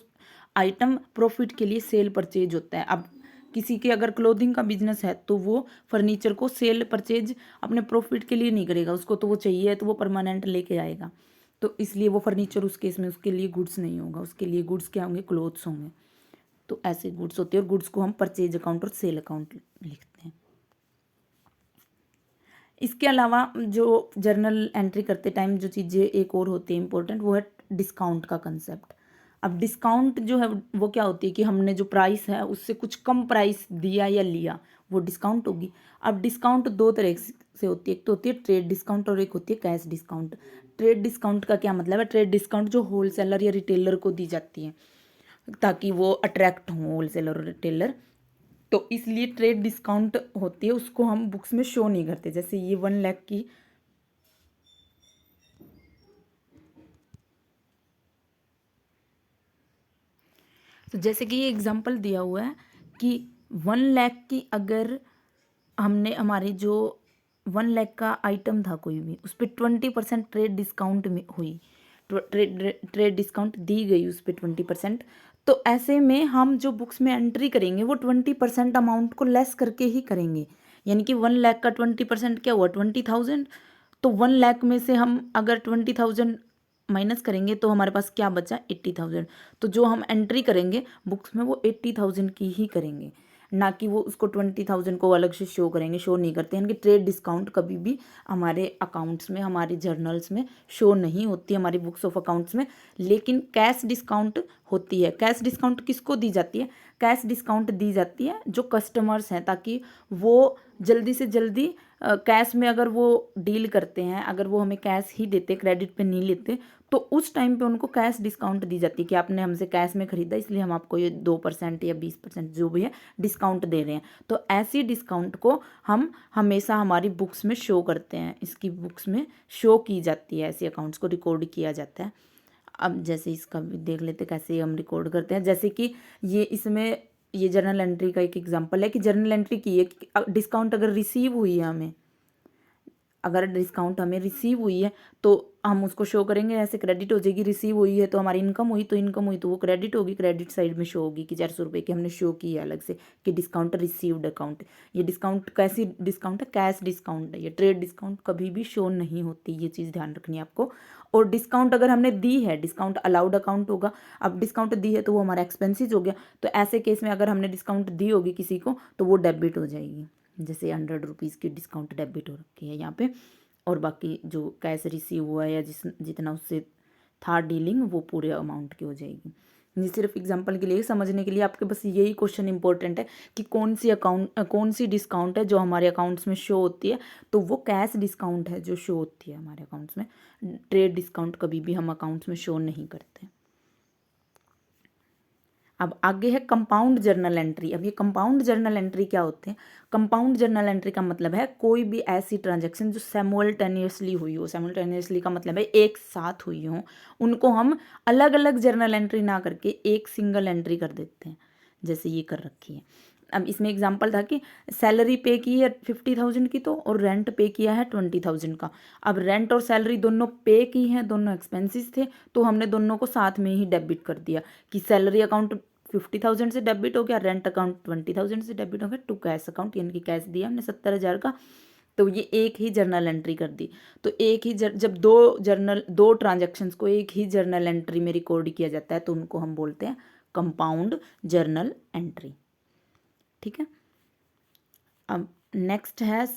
आइटम प्रॉफिट के लिए सेल परचेज होता है। अब किसी के अगर क्लोथिंग का बिजनेस है तो वो फर्नीचर को सेल परचेज अपने प्रॉफिट के लिए नहीं करेगा, उसको तो वो चाहिए तो वो परमानेंट लेके आएगा। तो इसलिए वो फर्नीचर उस केस में उसके लिए गुड्स नहीं होगा, उसके लिए गुड्स क्या होंगे, क्लोथ्स होंगे। तो ऐसे गुड्स होते हैं और गुड्स को हम परचेज अकाउंट और सेल अकाउंट लिखते हैं। इसके अलावा जो जर्नल एंट्री करते टाइम जो चीज़ें एक और होती है इंपॉर्टेंट, वो है डिस्काउंट का कंसेप्ट। अब डिस्काउंट जो है वो क्या होती है कि हमने जो प्राइस है उससे कुछ कम प्राइस दिया या लिया, वो डिस्काउंट होगी। अब डिस्काउंट दो तरह से होती है, एक तो होती है ट्रेड डिस्काउंट और एक होती है कैश डिस्काउंट। ट्रेड डिस्काउंट का क्या मतलब है, ट्रेड डिस्काउंट जो होलसेलर या रिटेलर को दी जाती है ताकि वो अट्रैक्ट हों होलसेलर और रिटेलर, तो इसलिए ट्रेड डिस्काउंट होती है, उसको हम बुक्स में शो नहीं करते। जैसे ये 1 लाख की तो जैसे कि ये एग्जांपल दिया हुआ है कि 1 लाख की अगर हमने हमारी जो 1 लाख का आइटम था कोई भी, उस पर 20% ट्रेड डिस्काउंट में हुई, ट्रेड डिस्काउंट दी गई उस पर 20%। तो ऐसे में हम जो बुक्स में एंट्री करेंगे वो 20% अमाउंट को लेस करके ही करेंगे। यानी कि 1 लाख का 20% क्या हुआ, 20,000। तो 1 लाख में से हम अगर 20,000 माइनस करेंगे तो हमारे पास क्या बचा, 80,000। तो जो हम एंट्री करेंगे बुक्स में वो 80,000 की ही करेंगे, ना कि वो उसको 20,000 को अलग से शो करेंगे, शो नहीं करते। यानी कि ट्रेड डिस्काउंट कभी भी हमारे अकाउंट्स में, हमारे जर्नल्स में शो नहीं होती, हमारी बुक्स ऑफ अकाउंट्स में। लेकिन कैश डिस्काउंट होती है। कैश डिस्काउंट किसको दी जाती है, कैश डिस्काउंट दी जाती है जो कस्टमर्स हैं, ताकि वो जल्दी से जल्दी कैश में अगर वो डील करते हैं, अगर वो हमें कैश ही देते, क्रेडिट पे नहीं लेते, तो उस टाइम पे उनको कैश डिस्काउंट दी जाती है कि आपने हमसे कैश में ख़रीदा इसलिए हम आपको ये 2% या 20% जो भी है डिस्काउंट दे रहे हैं। तो ऐसी डिस्काउंट को हम हमेशा हमारी बुक्स में शो करते हैं, इसकी बुक्स में शो की जाती है, ऐसे अकाउंट्स को रिकॉर्ड किया जाता है। अब जैसे इसका भी देख लेते कैसे हम रिकॉर्ड करते हैं। जैसे कि ये जर्नल एंट्री का एक एग्जांपल है कि जर्नल एंट्री की है कि डिस्काउंट अगर रिसीव हुई है हमें, अगर डिस्काउंट हमें रिसीव हुई है तो हम उसको शो करेंगे, ऐसे क्रेडिट हो जाएगी। रिसीव हुई है तो हमारी इनकम हुई, तो इनकम हुई तो वो क्रेडिट होगी, क्रेडिट साइड में शो होगी कि 400 रुपये की हमने शो की है अलग से कि डिस्काउंट रिसीव्ड अकाउंट। ये डिस्काउंट कैसी डिस्काउंट है, कैश डिस्काउंट है। ये ट्रेड डिस्काउंट कभी भी शो नहीं होती, ये चीज़ ध्यान रखनी है आपको। और डिस्काउंट अगर हमने दी है, डिस्काउंट अलाउड अकाउंट होगा। अब डिस्काउंट दी है तो वो हमारा एक्सपेंसिस हो गया, तो ऐसे केस में अगर हमने डिस्काउंट दी होगी किसी को तो वो डेबिट हो जाएगी। जैसे 100 रुपीज़ की डिस्काउंट डेबिट हो रखी है यहाँ पे, और बाकी जो कैश रिसीव हुआ है या जितना उससे था डीलिंग वो पूरे अमाउंट की हो जाएगी। ये सिर्फ एग्जांपल के लिए, समझने के लिए आपके बस यही क्वेश्चन इंपॉर्टेंट है कि कौन सी डिस्काउंट है जो हमारे अकाउंट्स में शो होती है, तो वो कैश डिस्काउंट है जो शो होती है हमारे अकाउंट्स में। ट्रेड डिस्काउंट कभी भी हम अकाउंट्स में शो नहीं करते। अब आगे है कंपाउंड जर्नल एंट्री। अब ये कंपाउंड जर्नल एंट्री क्या होते हैं, कंपाउंड जर्नल एंट्री का मतलब है कोई भी ऐसी ट्रांजैक्शन जो साइमल्टेनियसली हुई हो। साइमल्टेनियसली का मतलब है एक साथ हुई हो, उनको हम अलग अलग जर्नल एंट्री ना करके एक सिंगल एंट्री कर देते हैं, जैसे ये कर रखी है। अब इसमें एग्जांपल था कि सैलरी पे की है 50,000 की तो, और रेंट पे किया है 20,000 का। अब रेंट और सैलरी दोनों पे की हैं, दोनों एक्सपेंसेस थे, तो हमने दोनों को साथ में ही डेबिट कर दिया कि सैलरी अकाउंट 50,000 से डेबिट हो गया, रेंट अकाउंट 20,000 से डेबिट हो गया टू कैश अकाउंट, यानी कि कैश दिया हमने 70,000 का, तो ये एक ही जर्नल एंट्री कर दी। तो एक ही जब दो ट्रांजैक्शंस को एक ही जर्नल एंट्री में रिकॉर्ड किया जाता है तो उनको हम बोलते हैं कंपाउंड जर्नल एंट्री। ठीक है। अब नेक्स्ट है,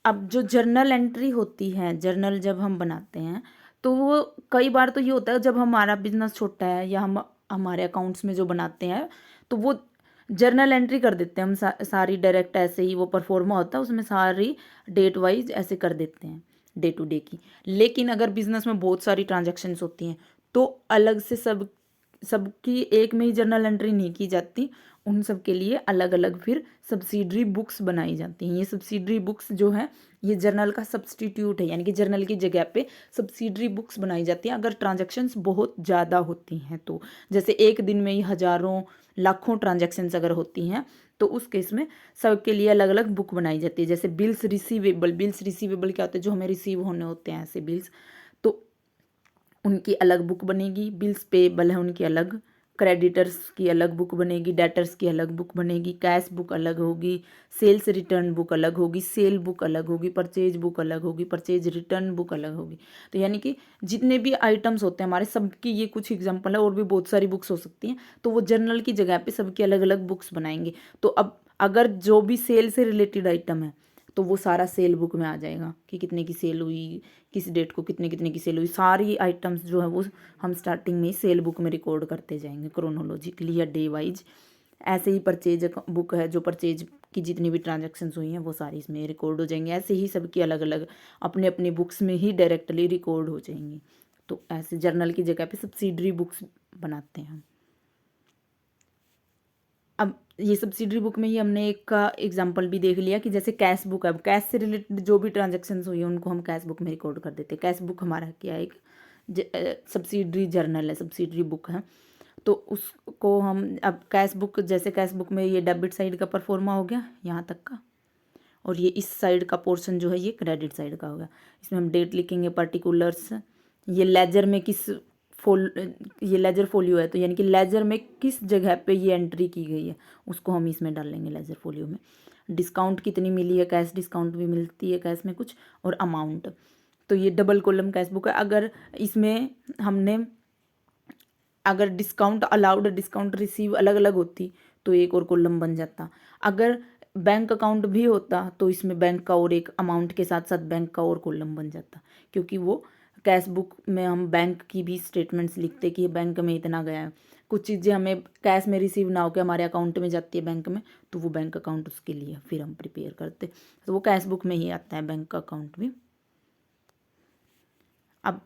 अब जो जर्नल एंट्री होती है, जर्नल जब हम बनाते हैं तो वो कई बार तो ये होता है जब हमारा बिजनेस छोटा है या हम हमारे अकाउंट्स में जो बनाते हैं तो वो जर्नल एंट्री कर देते हैं हम सारी डायरेक्ट ऐसे ही, वो परफॉर्मा होता है उसमें सारी डेट वाइज ऐसे कर देते हैं डे टू डे की। लेकिन अगर बिजनेस में बहुत सारी ट्रांजैक्शंस होती हैं तो अलग से सबकी एक में ही जर्नल एंट्री नहीं की जाती, उन सब के लिए अलग अलग फिर सब्सिडरी बुक्स बनाई जाती हैं। ये सब्सिडरी बुक्स जो है ये जर्नल का सब्सटीट्यूट है, यानी कि जर्नल की जगह पे सब्सिडरी बुक्स बनाई जाती हैं अगर ट्रांजैक्शंस बहुत ज़्यादा होती हैं तो। जैसे एक दिन में ही हज़ारों लाखों ट्रांजैक्शंस अगर होती हैं तो उस केस में सबके लिए अलग अलग बुक बनाई जाती है। जैसे बिल्स रिसीवेबल क्या होता है, जो हमें रिसीव होने होते हैं ऐसे बिल्स, तो उनकी अलग बुक बनेगी। बिल्स पेएबल है उनकी अलग, क्रेडिटर्स की अलग बुक बनेगी, डेटर्स की अलग बुक बनेगी, कैश बुक अलग होगी, सेल्स रिटर्न बुक अलग होगी, सेल बुक अलग होगी, परचेज बुक अलग होगी, परचेज रिटर्न बुक अलग होगी। तो यानी कि जितने भी आइटम्स होते हैं हमारे सबकी ये कुछ एग्जांपल है, और भी बहुत सारी बुक्स हो सकती हैं। तो वो जर्नल की जगह पे सबकी अलग अलग बुक्स बनाएंगे। तो अब अगर जो भी सेल से रिलेटेड आइटम है तो वो सारा सेल बुक में आ जाएगा कि कितने की सेल हुई, किस डेट को कितने कितने की सेल हुई, सारी आइटम्स जो है वो हम स्टार्टिंग में ही सेल बुक में रिकॉर्ड करते जाएंगे क्रोनोलॉजिकली या डे वाइज। ऐसे ही परचेज बुक है, जो परचेज की जितनी भी ट्रांजैक्शंस हुई हैं वो सारी इसमें रिकॉर्ड हो जाएंगे। ऐसे ही सबकी अलग अलग अपने अपने बुक्स में ही डायरेक्टली रिकॉर्ड हो जाएंगी। तो ऐसे जर्नल की जगह पे सब्सिडरी बुक्स बनाते हैं हम। अब ये सब्सिडरी बुक में ही हमने एक का एग्जांपल भी देख लिया कि जैसे कैश बुक है, कैश से रिलेटेड जो भी ट्रांजैक्शंस हुई हैं उनको हम कैश बुक में रिकॉर्ड कर देते हैं। कैश बुक हमारा क्या है, एक सब्सिडरी जर्नल है, सब्सिडरी बुक है। तो उसको हम अब कैश बुक, जैसे कैश बुक में ये डेबिट साइड का परफॉर्मा हो गया यहाँ तक का, और ये इस साइड का पोर्शन जो है ये क्रेडिट साइड का होगा। इसमें हम डेट लिखेंगे, पर्टिकुलर्स, ये लेजर में किस ये लेजर फोलियो है तो यानी कि लेजर में किस जगह पे ये एंट्री की गई है उसको हम इसमें डाल लेंगे लेजर फोलियो में। डिस्काउंट कितनी मिली है, कैश डिस्काउंट भी मिलती है कैश में कुछ, और अमाउंट। तो ये डबल कॉलम कैश बुक है। अगर इसमें हमने अगर डिस्काउंट अलाउड डिस्काउंट रिसीव अलग अलग होती तो एक और कॉलम बन जाता। अगर बैंक अकाउंट भी होता तो इसमें बैंक का और एक अमाउंट के साथ साथ बैंक का और कॉलम बन जाता, क्योंकि वो कैश बुक में हम बैंक की भी स्टेटमेंट्स लिखते कि बैंक में इतना गया है। कुछ चीज़ें हमें कैश में रिसीव ना होकर हमारे अकाउंट में जाती है बैंक में, तो वो बैंक अकाउंट उसके लिए फिर हम प्रिपेयर करते, तो वो कैश बुक में ही आता है बैंक का अकाउंट भी। अब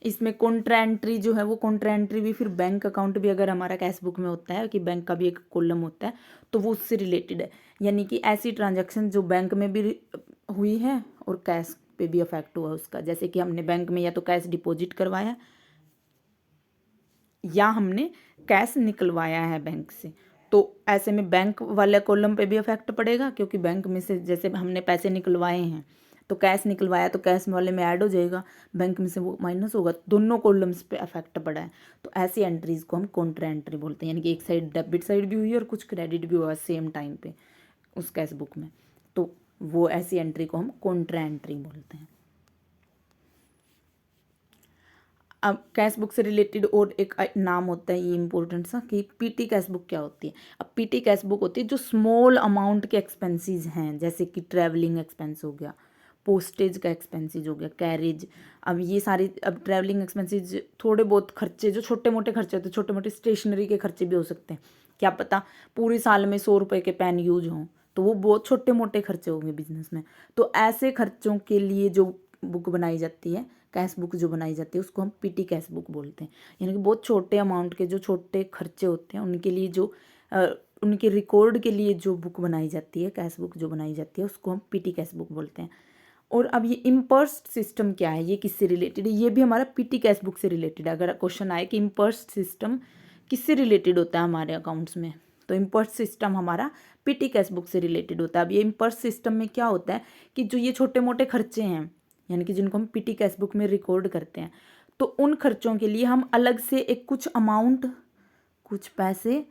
इसमें कॉन्ट्रा एंट्री जो है वो कॉन्ट्रा एंट्री भी फिर बैंक अकाउंट भी अगर हमारा कैश बुक में होता है कि बैंक का भी एक कॉलम होता है तो वो उससे रिलेटेड है। यानी कि ऐसी ट्रांजैक्शन जो बैंक में भी हुई है और कैश पे भी अफेक्ट हुआ उसका, जैसे कि हमने बैंक में या तो कैश डिपॉजिट करवाया या हमने कैश निकलवाया है बैंक से, तो ऐसे में बैंक वाले कॉलम पे भी अफेक्ट पड़ेगा, क्योंकि बैंक में से जैसे हमने पैसे निकलवाए हैं तो कैश निकलवाया तो कैश वाले में ऐड हो जाएगा, बैंक में से वो माइनस होगा, दोनों कॉलम्स पे अफेक्ट पड़ा है। तो ऐसी एंट्रीज को हम कॉन्ट्रा एंट्री बोलते हैं, यानी कि एक साइड डेबिट साइड भी हुई है और कुछ क्रेडिट भी हुआ सेम टाइम पे उस कैश बुक में, तो वो ऐसी एंट्री को हम कॉन्ट्रा एंट्री बोलते हैं। अब कैश बुक से रिलेटेड और एक नाम होता है ये इंपॉर्टेंट सा कि पीटी कैश बुक क्या होती है। अब पीटी कैश बुक होती है जो स्मॉल अमाउंट के एक्सपेंसेस हैं, जैसे कि ट्रैवलिंग एक्सपेंस हो गया, पोस्टेज का एक्सपेंसेस हो गया, कैरेज। अब ये सारी, अब ट्रैवलिंग एक्सपेंसेस थोड़े बहुत खर्चे जो छोटे मोटे खर्चे होते हैं, छोटे मोटे स्टेशनरी के खर्चे भी हो सकते हैं, क्या पता पूरे साल में 100 रुपये के पेन यूज हों, तो वो बहुत छोटे मोटे खर्चे होंगे बिजनेस में। तो ऐसे खर्चों के लिए जो बुक बनाई जाती है, कैश बुक जो बनाई जाती है उसको हम पीटी कैश बुक बोलते हैं। यानी कि बहुत छोटे अमाउंट के जो छोटे खर्चे होते हैं उनके लिए जो उनके रिकॉर्ड के लिए जो बुक बनाई जाती है, कैश बुक जो बनाई जाती है उसको हम पीटी कैश बुक बोलते हैं। और अब ये इम्पर्स्ड सिस्टम क्या है, ये किससे रिलेटेड है, ये भी हमारा पीटी कैश बुक से रिलेटेड है। अगर क्वेश्चन आए कि इम्पर्स्ड सिस्टम किससे रिलेटेड होता है हमारे अकाउंट्स में, तो इम्पर्स्ड सिस्टम हमारा पीटी कैश बुक से रिलेटेड होता है। अब ये इम्पर्स्ड सिस्टम में क्या होता है कि जो ये छोटे मोटे खर्चे हैं, यानी कि जिनको हम पीटी कैश बुक में रिकॉर्ड करते हैं, तो उन खर्चों के लिए हम अलग से एक कुछ अमाउंट, कुछ पैसे,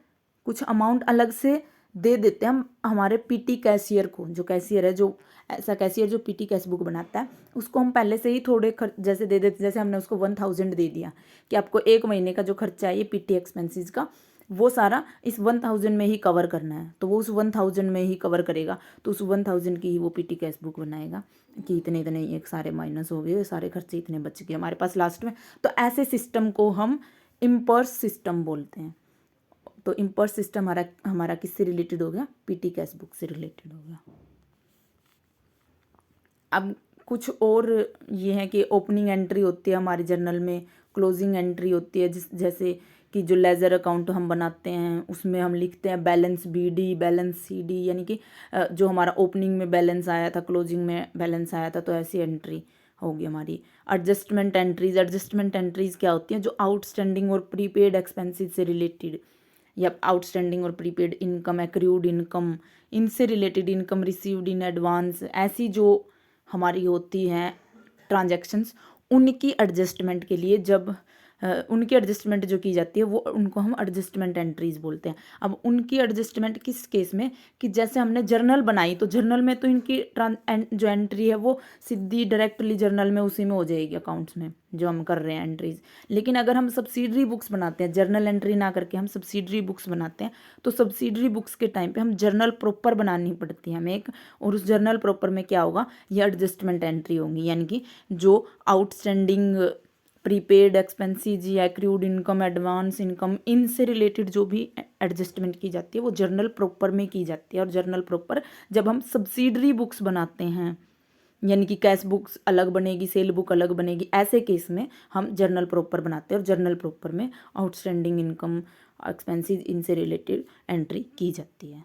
कुछ अमाउंट अलग से दे देते हैं हम हमारे पीटी कैशियर को। जो कैशियर है, जो ऐसा कैशियर जो पीटी कैश बुक बनाता है, उसको हम पहले से ही थोड़े खर्च जैसे दे देते, जैसे हमने उसको 1000 दे दिया कि आपको 1 महीने का जो खर्चा है ये पीटी एक्सपेंसेस का, वो सारा इस 1000 में ही कवर करना है, तो वो उस 1000 में ही कवर करेगा। तो उस 1000 की ही वो पीटी कैश बुक बनाएगा कि इतने इतने एक सारे माइनस हो गए, सारे खर्चे इतने बच गए हमारे पास लास्ट में। तो ऐसे सिस्टम को हम इम्पर्स सिस्टम बोलते हैं। तो इम्पर्स सिस्टम हमारा हमारा किससे रिलेटेड हो गया? पीटी कैश बुक से रिलेटेड हो गया। अब कुछ और ये है कि ओपनिंग एंट्री होती है हमारी जर्नल में, क्लोजिंग एंट्री होती है, जैसे कि जो लेजर अकाउंट हम बनाते हैं उसमें हम लिखते हैं बैलेंस बीडी, बैलेंस सीडी, यानी कि जो हमारा ओपनिंग में बैलेंस आया था, क्लोजिंग में बैलेंस आया था, तो ऐसी एंट्री होगी हमारी। एडजस्टमेंट एंट्रीज क्या होती हैं? जो आउटस्टैंडिंग और प्रीपेड एक्सपेंसेस से रिलेटेड, या आउटस्टैंडिंग और प्रीपेड इनकम, एक्रूड इनकम, इनसे related income received in advance, ऐसी जो हमारी होती हैं ट्रांजैक्शंस, उनकी एडजस्टमेंट के लिए जब उनकी एडजस्टमेंट जो की जाती है वो उनको हम एडजस्टमेंट एंट्रीज बोलते हैं। अब उनकी एडजस्टमेंट किस केस में? कि जैसे हमने जर्नल बनाई, तो जर्नल में तो इनकी जो एंट्री है वो सीधी डायरेक्टली जर्नल में उसी में हो जाएगी, अकाउंट्स में जो हम कर रहे हैं एंट्रीज। लेकिन अगर हम सब्सिडरी बुक्स बनाते हैं, जर्नल एंट्री ना करके हम सब्सिडरी बुक्स बनाते हैं, तो सब्सिडरी बुक्स के टाइम पे हम जर्नल प्रॉपर बनानी पड़ती है हमें एक, और उस जर्नल प्रॉपर में क्या होगा? ये एडजस्टमेंट एंट्री होंगी, यानी कि जो आउटस्टैंडिंग प्रीपेड एक्सपेंसेस या एक्रूड इनकम, एडवांस इनकम, इनसे रिलेटेड जो भी एडजस्टमेंट की जाती है वो जर्नल प्रॉपर में की जाती है। और जर्नल प्रॉपर जब हम सब्सिडरी बुक्स बनाते हैं, यानी कि कैश बुक्स अलग बनेगी, सेल बुक अलग बनेगी, ऐसे केस में हम जर्नल प्रॉपर बनाते हैं और जर्नल प्रॉपर में आउटस्टैंडिंग इनकम, एक्सपेंसेस, इनसे रिलेटेड एंट्री की जाती है।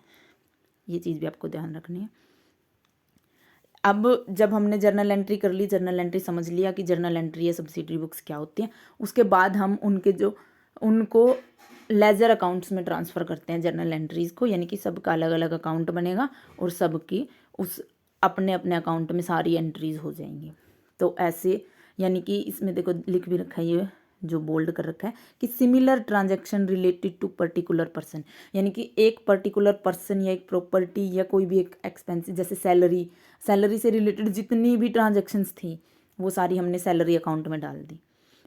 ये चीज़ भी आपको ध्यान रखनी है। अब जब हमने जर्नल एंट्री कर ली, जर्नल एंट्री समझ लिया कि जर्नल एंट्री या सब्सिडरी बुक्स क्या होती हैं, उसके बाद हम उनको लेजर अकाउंट्स में ट्रांसफ़र करते हैं जर्नल एंट्रीज़ को, यानी कि सबका अलग अलग अकाउंट बनेगा और सबकी उस अपने अपने अकाउंट में सारी एंट्रीज़ हो जाएंगी। तो ऐसे, यानी कि इसमें देखो लिख भी रखा है, ये जो बोल्ड कर रखा है कि similar transaction related to particular person, यानी कि एक पर्टिकुलर पर्सन या एक प्रॉपर्टी या कोई भी एक एक्सपेंसिव, जैसे सैलरी से रिलेटेड जितनी भी ट्रांजैक्शंस थी वो सारी हमने सैलरी अकाउंट में डाल दी।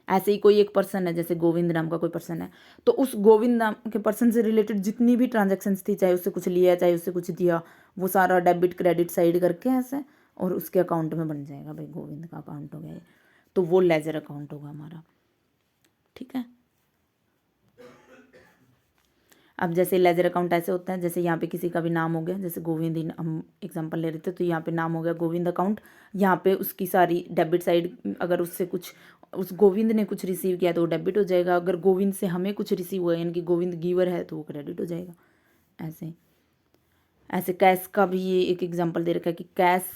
ऐसे ही कोई एक पर्सन है, जैसे गोविंद नाम का कोई पर्सन है, तो उस गोविंद नाम के पर्सन से रिलेटेड जितनी भी ट्रांजैक्शंस थी, चाहे उससे कुछ लिया चाहे उससे कुछ दिया, वो सारा डेबिट क्रेडिट साइड करके ऐसे और उसके अकाउंट में बन जाएगा, भाई गोविंद का अकाउंट हो गया ये, तो वो लेजर अकाउंट होगा हमारा। ठीक है। अब जैसे लेजर अकाउंट ऐसे होता है, जैसे यहाँ पे किसी का भी नाम हो गया, जैसे गोविंद, हम एग्जांपल ले रहे थे, तो यहाँ पे नाम हो गया गोविंद अकाउंट, यहाँ पे उसकी सारी डेबिट साइड, अगर उससे कुछ उस गोविंद ने कुछ रिसीव किया तो वो डेबिट हो जाएगा, अगर गोविंद से हमें कुछ रिसीव हुआ यानी कि गोविंद गिवर है तो वो क्रेडिट हो जाएगा। ऐसे ऐसे कैश का भी ये एक एग्जाम्पल दे रखा है कि कैश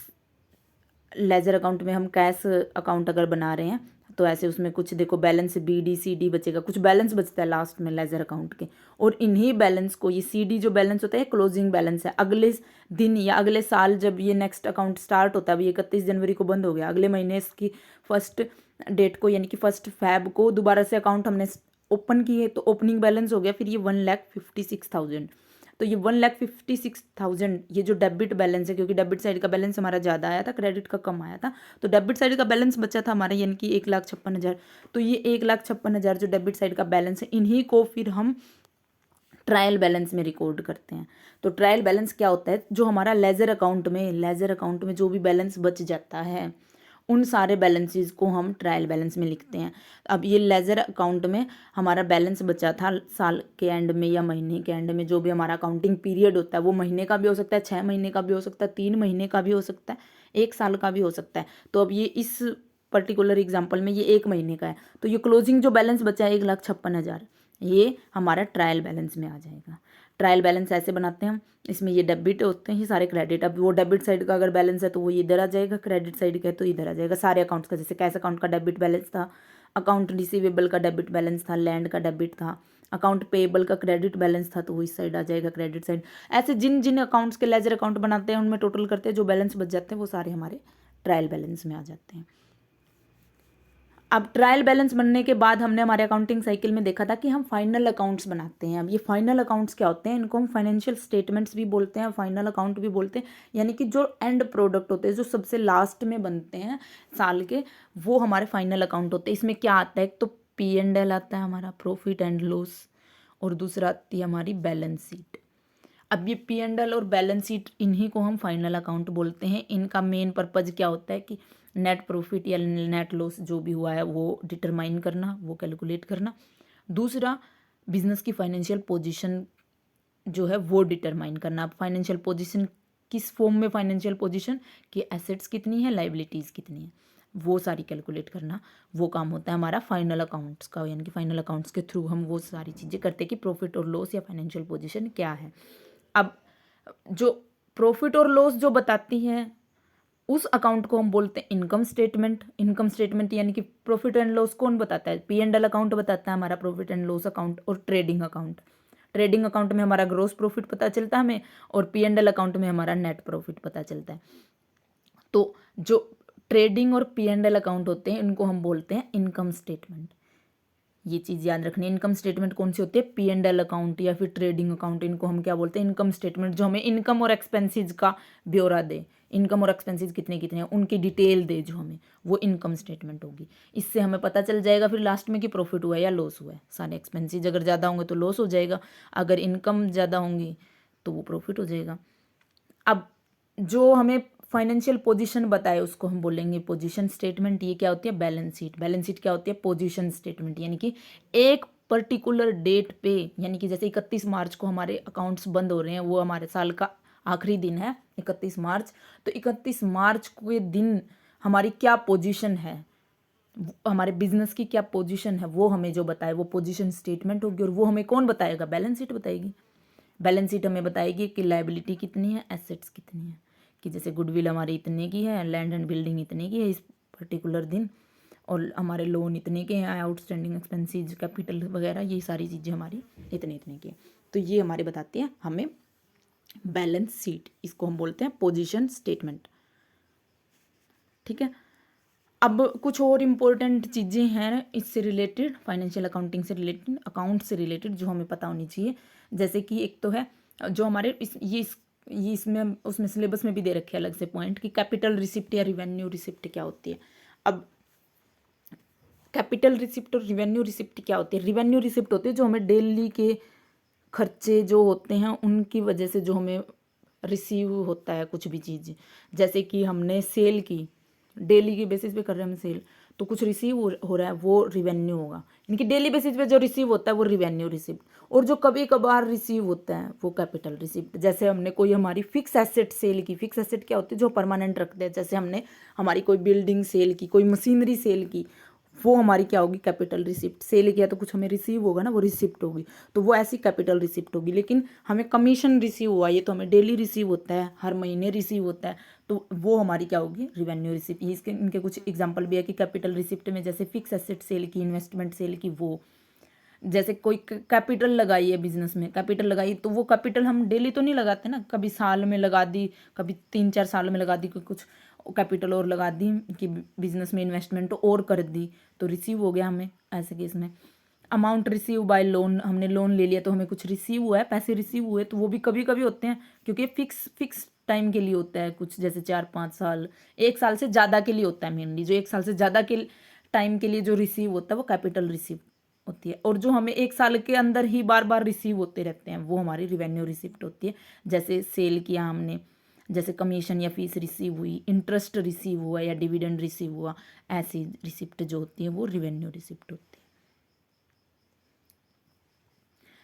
लेजर अकाउंट में हम कैश अकाउंट अगर बना रहे हैं तो ऐसे उसमें कुछ देखो बैलेंस BD CD बचेगा, कुछ बैलेंस बचता है लास्ट में लेजर अकाउंट के, और इन्हीं बैलेंस को, ये CD जो बैलेंस होता है क्लोजिंग बैलेंस है, अगले दिन या अगले साल जब ये नेक्स्ट अकाउंट स्टार्ट होता है, अभी 31 जनवरी को बंद हो गया, अगले महीने इसकी फर्स्ट डेट को यानी कि 1 फ़रवरी को दोबारा से अकाउंट हमने ओपन किए, तो ओपनिंग बैलेंस हो गया फिर ये 1,56,000। तो ये 1,56,000 ये जो डेबिट बैलेंस है, क्योंकि डेबिट साइड का बैलेंस हमारा ज़्यादा आया था, क्रेडिट का कम आया था, तो डेबिट साइड का बैलेंस बचा था हमारा यानी कि 1,56,000। तो ये 1,56,000 जो डेबिट साइड का बैलेंस है, इन्हीं को फिर हम ट्रायल बैलेंस में रिकॉर्ड करते हैं। तो ट्रायल बैलेंस क्या होता है? जो हमारा लेजर अकाउंट में जो भी बैलेंस बच जाता है उन सारे बैलेंसेस को हम ट्रायल बैलेंस में लिखते हैं। अब ये लेजर अकाउंट में हमारा बैलेंस बचा था साल के एंड में या महीने के एंड में, जो भी हमारा अकाउंटिंग पीरियड होता है, वो महीने का भी हो सकता है, 6 महीने का भी हो सकता है, 3 महीने का भी हो सकता है, 1 साल का भी हो सकता है। तो अब ये इस पर्टिकुलर एग्जाम्पल में ये 1 महीने का है, तो ये क्लोजिंग जो बैलेंस बचा है 1,56,000, ये हमारा ट्रायल बैलेंस में आ जाएगा। ट्रायल बैलेंस ऐसे बनाते हैं हम, इसमें ये डेबिट होते हैं, ये सारे क्रेडिट। अब वो डेबिट साइड का अगर बैलेंस है तो वो इधर आ जाएगा, क्रेडिट साइड का है तो इधर आ जाएगा, सारे अकाउंट्स का। जैसे कैश अकाउंट का डेबिट बैलेंस था, अकाउंट रिसीवेबल का डेबिट बैलेंस था, लैंड का डेबिट था, अकाउंट पेएबल का क्रेडिट बैलेंस था, तो वो इस साइड आ जाएगा, क्रेडिट साइड। ऐसे जिन जिन अकाउंट्स के लेजर अकाउंट बनाते हैं उनमें टोटल करते हैं, जो बैलेंस बच जाते हैं वो सारे हमारे ट्रायल बैलेंस में आ जाते हैं। अब ट्रायल बैलेंस बनने के बाद हमने हमारे अकाउंटिंग साइकिल में देखा था कि हम फाइनल अकाउंट्स बनाते हैं। अब ये फाइनल अकाउंट्स क्या होते हैं, इनको हम फाइनेंशियल स्टेटमेंट्स भी बोलते हैं, फाइनल अकाउंट भी बोलते हैं, यानी कि जो एंड प्रोडक्ट होते हैं, जो सबसे लास्ट में बनते हैं साल के, वो हमारे फाइनल अकाउंट होते हैं। इसमें क्या आता है, एक तो P&L आता है हमारा, प्रॉफिट एंड लॉस, और दूसरा आती है हमारी बैलेंस शीट। अब ये P&L और बैलेंस शीट, इन्हीं को हम फाइनल अकाउंट बोलते हैं। इनका मेन पर्पज़ क्या होता है कि नेट प्रॉफिट या नेट लॉस जो भी हुआ है वो डिटरमाइन करना, वो कैलकुलेट करना। दूसरा, बिजनेस की फाइनेंशियल पोजीशन जो है वो डिटरमाइन करना। फाइनेंशियल पोजीशन किस फॉर्म में, फाइनेंशियल पोजीशन कि एसेट्स कितनी है, लाइबिलिटीज़ कितनी है, वो सारी कैलकुलेट करना, वो काम होता है हमारा फाइनल अकाउंट्स का। यानी कि फाइनल अकाउंट्स के थ्रू हम वो सारी चीज़ें करते हैं कि प्रॉफिट और लॉस या फाइनेंशियल पोजीशन क्या है। अब जो प्रॉफिट और लॉस जो बताती है, उस अकाउंट को हम बोलते हैं इनकम स्टेटमेंट। इनकम स्टेटमेंट यानी कि प्रॉफिट एंड लॉस कौन बताता है, P&L अकाउंट बताता है हमारा प्रॉफिट एंड लॉस अकाउंट, और ट्रेडिंग अकाउंट। ट्रेडिंग अकाउंट में हमारा ग्रोस प्रॉफिट पता चलता है हमें, और P&L अकाउंट में हमारा नेट प्रॉफिट पता चलता है। तो जो ट्रेडिंग और P&L अकाउंट होते हैं, इनको हम बोलते हैं इनकम स्टेटमेंट। ये चीज़ याद रखनी है। इनकम स्टेटमेंट कौन सी होती है, P&L अकाउंट या फिर ट्रेडिंग अकाउंट, इनको हम क्या बोलते हैं, इनकम स्टेटमेंट, जो हमें इनकम और एक्सपेंसेस का ब्यौरा दे, इनकम और एक्सपेंसेस कितने कितने हैं उनकी डिटेल दे जो हमें, वो इनकम स्टेटमेंट होगी। इससे हमें पता चल जाएगा फिर लास्ट में कि प्रॉफिट हुआ है या लॉस हुआ है। सारे एक्सपेंसेस अगर ज़्यादा होंगे तो लॉस हो जाएगा, अगर इनकम ज़्यादा होंगी तो वो प्रॉफिट हो जाएगा। अब जो हमें फाइनेंशियल पोजीशन बताए उसको हम बोलेंगे पोजीशन स्टेटमेंट। ये क्या होती है, बैलेंस शीट। बैलेंस शीट क्या होती है, पोजीशन स्टेटमेंट, यानी कि एक पर्टिकुलर डेट पे, यानी कि जैसे 31 मार्च को हमारे अकाउंट्स बंद हो रहे हैं, वो हमारे साल का आखिरी दिन है 31 मार्च, तो 31 मार्च के दिन हमारी क्या पोजीशन है, हमारे बिजनेस की क्या पोजीशन है, वो हमें जो बताए वो पोजीशन स्टेटमेंट होगी। और वो हमें कौन बताएगा, बैलेंस शीट बताएगी। बैलेंस शीट हमें बताएगी कि लायबिलिटी कितनी है, एसेट्स कितनी है, कि जैसे गुडविल हमारी इतने की है, लैंड एंड बिल्डिंग इतने की है इस पर्टिकुलर दिन, और हमारे लोन इतने के हैं, आउटस्टैंडिंग एक्सपेंसेस, कैपिटल वगैरह, ये सारी चीज़ें हमारी इतने इतने की है। तो ये हमारे बताती है हमें बैलेंस शीट, इसको हम बोलते हैं पोजीशन स्टेटमेंट। ठीक है। अब कुछ और इम्पोर्टेंट चीज़ें हैं इससे रिलेटेड, फाइनेंशियल अकाउंटिंग से रिलेटेड, अकाउंट से रिलेटेड, जो हमें पता होनी चाहिए। जैसे कि एक तो है जो हमारे ये इसमें उसमें सिलेबस में भी दे रखे अलग से पॉइंट कि कैपिटल रिसिप्ट या रिवेन्यू रिसिप्ट क्या होती है। अब कैपिटल रिसिप्ट और रिवेन्यू रिसिप्ट क्या होती है, रिवेन्यू रिसिप्ट होती है जो हमें डेली के खर्चे जो होते हैं उनकी वजह से जो हमें रिसीव होता है कुछ भी चीज़, जैसे कि हमने सेल की, डेली की बेसिस पे कर रहे हैं हम सेल, तो कुछ रिसीव हो रहा है वो रिवेन्यू होगा। यानी कि डेली बेसिस पे जो रिसीव होता है वो रिवेन्यू रिसिप्ट, और जो कभी कभार रिसीव होता है वो कैपिटल रिसिप्ट। जैसे हमने कोई हमारी फिक्स एसेट सेल की, फिक्स एसेट क्या होती है, जो परमानेंट रखते हैं, जैसे हमने हमारी कोई बिल्डिंग सेल की, कोई मशीनरी सेल की, वो हमारी क्या होगी, कैपिटल रिसिप्ट। सेल किया तो कुछ हमें रिसीव होगा ना, वो रिसिप्ट होगी, तो वो ऐसी कैपिटल रिसिप्ट होगी। लेकिन हमें कमीशन रिसीव हुआ, ये तो हमें डेली रिसीव होता है, हर महीने रिसीव होता है, तो वो हमारी क्या होगी, रिवेन्यू रिसिप्ट। इसके इनके कुछ एग्जांपल भी है कि कैपिटल रिसिप्ट में जैसे फिक्स एसेट सेल की, इन्वेस्टमेंट सेल की, वो जैसे कोई कैपिटल लगाई है बिजनेस में, कैपिटल लगाई, तो वो कैपिटल हम डेली तो नहीं लगाते ना, कभी साल में लगा दी, कभी 3-4 साल में लगा दी, कुछ कैपिटल और लगा दी कि बिजनेस में इन्वेस्टमेंट और कर दी, तो रिसीव हो गया हमें ऐसे केस में। अमाउंट रिसीव बाय लोन, हमने लोन ले लिया तो हमें कुछ रिसीव हुआ है, पैसे रिसीव हुए, तो वो भी कभी कभी होते हैं क्योंकि फिक्स टाइम के लिए होता है, कुछ जैसे 4-5 साल, 1 साल से ज़्यादा के लिए होता है मेनली। जो 1 साल से ज़्यादा के टाइम के लिए जो रिसीव होता है वो कैपिटल रिसीव होती है, और जो हमें 1 साल के अंदर ही बार बार रिसीव होते रहते हैं वो हमारी रिवेन्यू रिसिप्ट होती है। जैसे सेल किया हमने, जैसे कमीशन या फीस रिसीव हुई, इंटरेस्ट रिसीव हुआ या डिविडेंड रिसीव हुआ, ऐसी रिसिप्ट जो होती है वो रिवेन्यू रिसिप्ट होती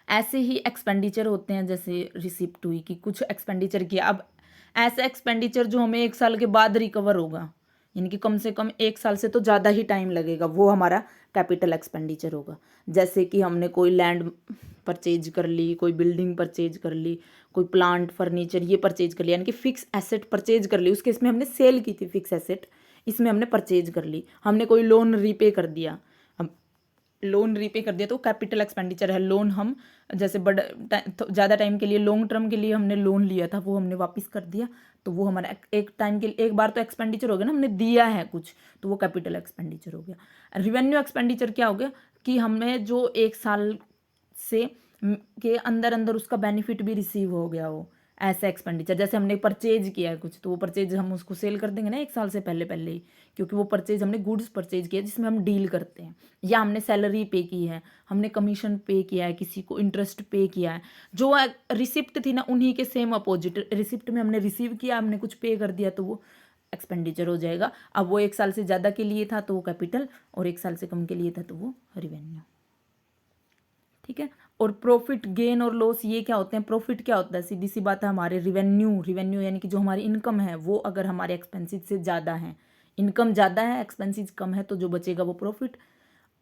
है। ऐसे ही एक्सपेंडिचर होते हैं, जैसे रिसिप्ट हुई कि कुछ एक्सपेंडिचर किया। अब ऐसा एक्सपेंडिचर जो हमें 1 साल के बाद रिकवर होगा, यानी कि कम से कम 1 साल से तो ज़्यादा ही टाइम लगेगा, वो हमारा कैपिटल एक्सपेंडिचर होगा। जैसे कि हमने कोई लैंड परचेज कर ली, कोई बिल्डिंग परचेज कर ली, कोई प्लांट फर्नीचर ये परचेज कर लिया, यानी कि फिक्स एसेट परचेज कर ली। उसके इसमें हमने सेल की थी फिक्स एसेट, इसमें हमने परचेज कर ली। हमने कोई लोन रीपे कर दिया, लोन रीपे कर दिया तो कैपिटल एक्सपेंडिचर है। लोन हम जैसे ज़्यादा टाइम के लिए लॉन्ग टर्म के लिए हमने लोन लिया था, वो हमने वापस कर दिया, तो वो हमारा एक टाइम के लिए, एक बार तो एक्सपेंडिचर हो गया ना, हमने दिया है कुछ, तो वो कैपिटल एक्सपेंडिचर हो गया। रिवेन्यू एक्सपेंडिचर क्या हो गया कि हमें जो 1 साल से के अंदर अंदर उसका बेनिफिट भी रिसीव हो गया हो, ऐसा एक्सपेंडिचर। जैसे हमने परचेज किया है कुछ, तो वो परचेज हम उसको सेल कर देंगे ना 1 साल से पहले पहले ही, क्योंकि वो परचेज हमने गुड्स परचेज किया जिसमें हम डील करते हैं, या हमने सैलरी पे की है, हमने कमीशन पे किया है, किसी को इंटरेस्ट पे किया है, जो रिसिप्ट थी ना उन्हीं के सेम अपोजिट, रिसिप्ट में हमने रिसीव किया, हमने कुछ पे कर दिया, तो वो एक्सपेंडिचर हो जाएगा। अब वो 1 साल से ज़्यादा के लिए था तो वो कैपिटल, और 1 साल से कम के लिए था तो वो रिवेन्यू। ठीक है। और प्रॉफिट गेन और लॉस ये क्या होते हैं? प्रॉफिट क्या होता है? सीधी सी बात है, हमारे रिवेन्यू यानी कि जो हमारी इनकम है वो अगर हमारे एक्सपेंसिस से ज़्यादा है, इनकम ज़्यादा है एक्सपेंसिस कम है, तो जो बचेगा वो प्रॉफिट।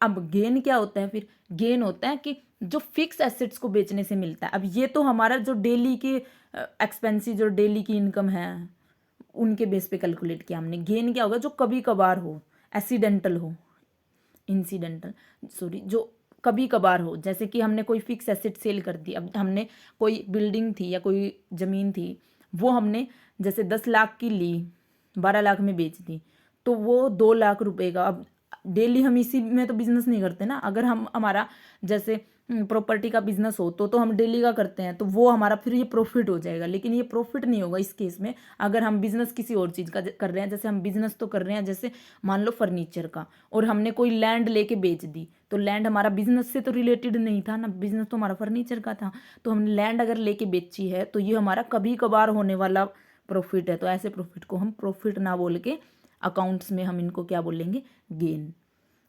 अब गेन क्या होता है? फिर गेन होता है कि जो फिक्स एसेट्स को बेचने से मिलता है। अब ये तो हमारा जो डेली के एक्सपेंसिस और डेली की इनकम है उनके बेस पे कैलकुलेट किया हमने। गेन क्या होगा? जो कभी कभार हो, एक्सीडेंटल हो, इंसिडेंटल सॉरी, जो कभी कभार हो, जैसे कि हमने कोई फिक्स एसेट सेल कर दी। अब हमने कोई बिल्डिंग थी या कोई ज़मीन थी, वो हमने जैसे 10 लाख की ली, 12 लाख में बेच दी, तो वो 2 लाख रुपए का। अब डेली हम इसी में तो बिजनेस नहीं करते ना। अगर हम हमारा जैसे प्रॉपर्टी का बिजनेस हो तो हम डेली का करते हैं, तो वो हमारा फिर ये प्रॉफिट हो जाएगा। लेकिन ये प्रॉफिट नहीं होगा इस केस में अगर हम बिजनेस किसी और चीज़ का कर रहे हैं। जैसे हम बिजनेस तो कर रहे हैं, जैसे मान लो फर्नीचर का, और हमने कोई लैंड लेके बेच दी, तो लैंड हमारा बिजनेस से तो रिलेटेड नहीं था ना, बिजनेस तो हमारा फर्नीचर का था। तो हमने लैंड अगर लेके बेची है तो ये हमारा कभी कभार होने वाला प्रॉफिट है। तो ऐसे प्रॉफिट को हम प्रॉफिट ना बोल के अकाउंट्स में हम इनको क्या बोलेंगे? गेन।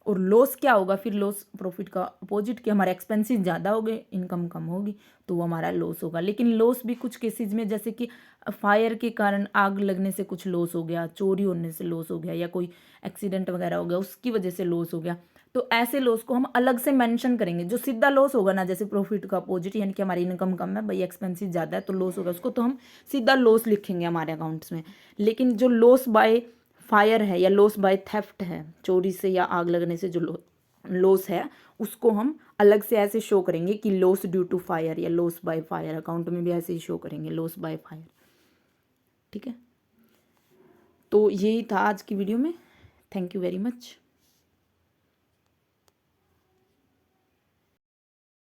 और लॉस क्या होगा? फिर लॉस प्रॉफिट का अपोजिट, कि हमारे एक्सपेंसेस ज़्यादा हो गए, इनकम कम होगी, तो वो हमारा लॉस होगा। लेकिन लॉस भी कुछ केसेस में, जैसे कि फायर के कारण आग लगने से कुछ लॉस हो गया, चोरी होने से लॉस हो गया, या कोई एक्सीडेंट वगैरह हो गया उसकी वजह से लॉस हो गया, तो ऐसे लॉस को हम अलग से मेंशन करेंगे। जो सीधा लॉस होगा ना, जैसे प्रॉफिट का अपोजिट, यानी कि हमारी इनकम कम है भाई, एक्सपेंसिस ज़्यादा है तो लॉस होगा, उसको तो हम सीधा लॉस लिखेंगे हमारे अकाउंट्स में। लेकिन जो लॉस बाय फायर है या लॉस बाय थेफ्ट है, चोरी से या आग लगने से जो लॉस है, उसको हम अलग से ऐसे शो करेंगे कि लॉस ड्यू टू फायर या लॉस बाय फायर। अकाउंट में भी ऐसे ही शो करेंगे, लॉस बाय फायर। ठीक है, तो यही था आज की वीडियो में। Thank you very much.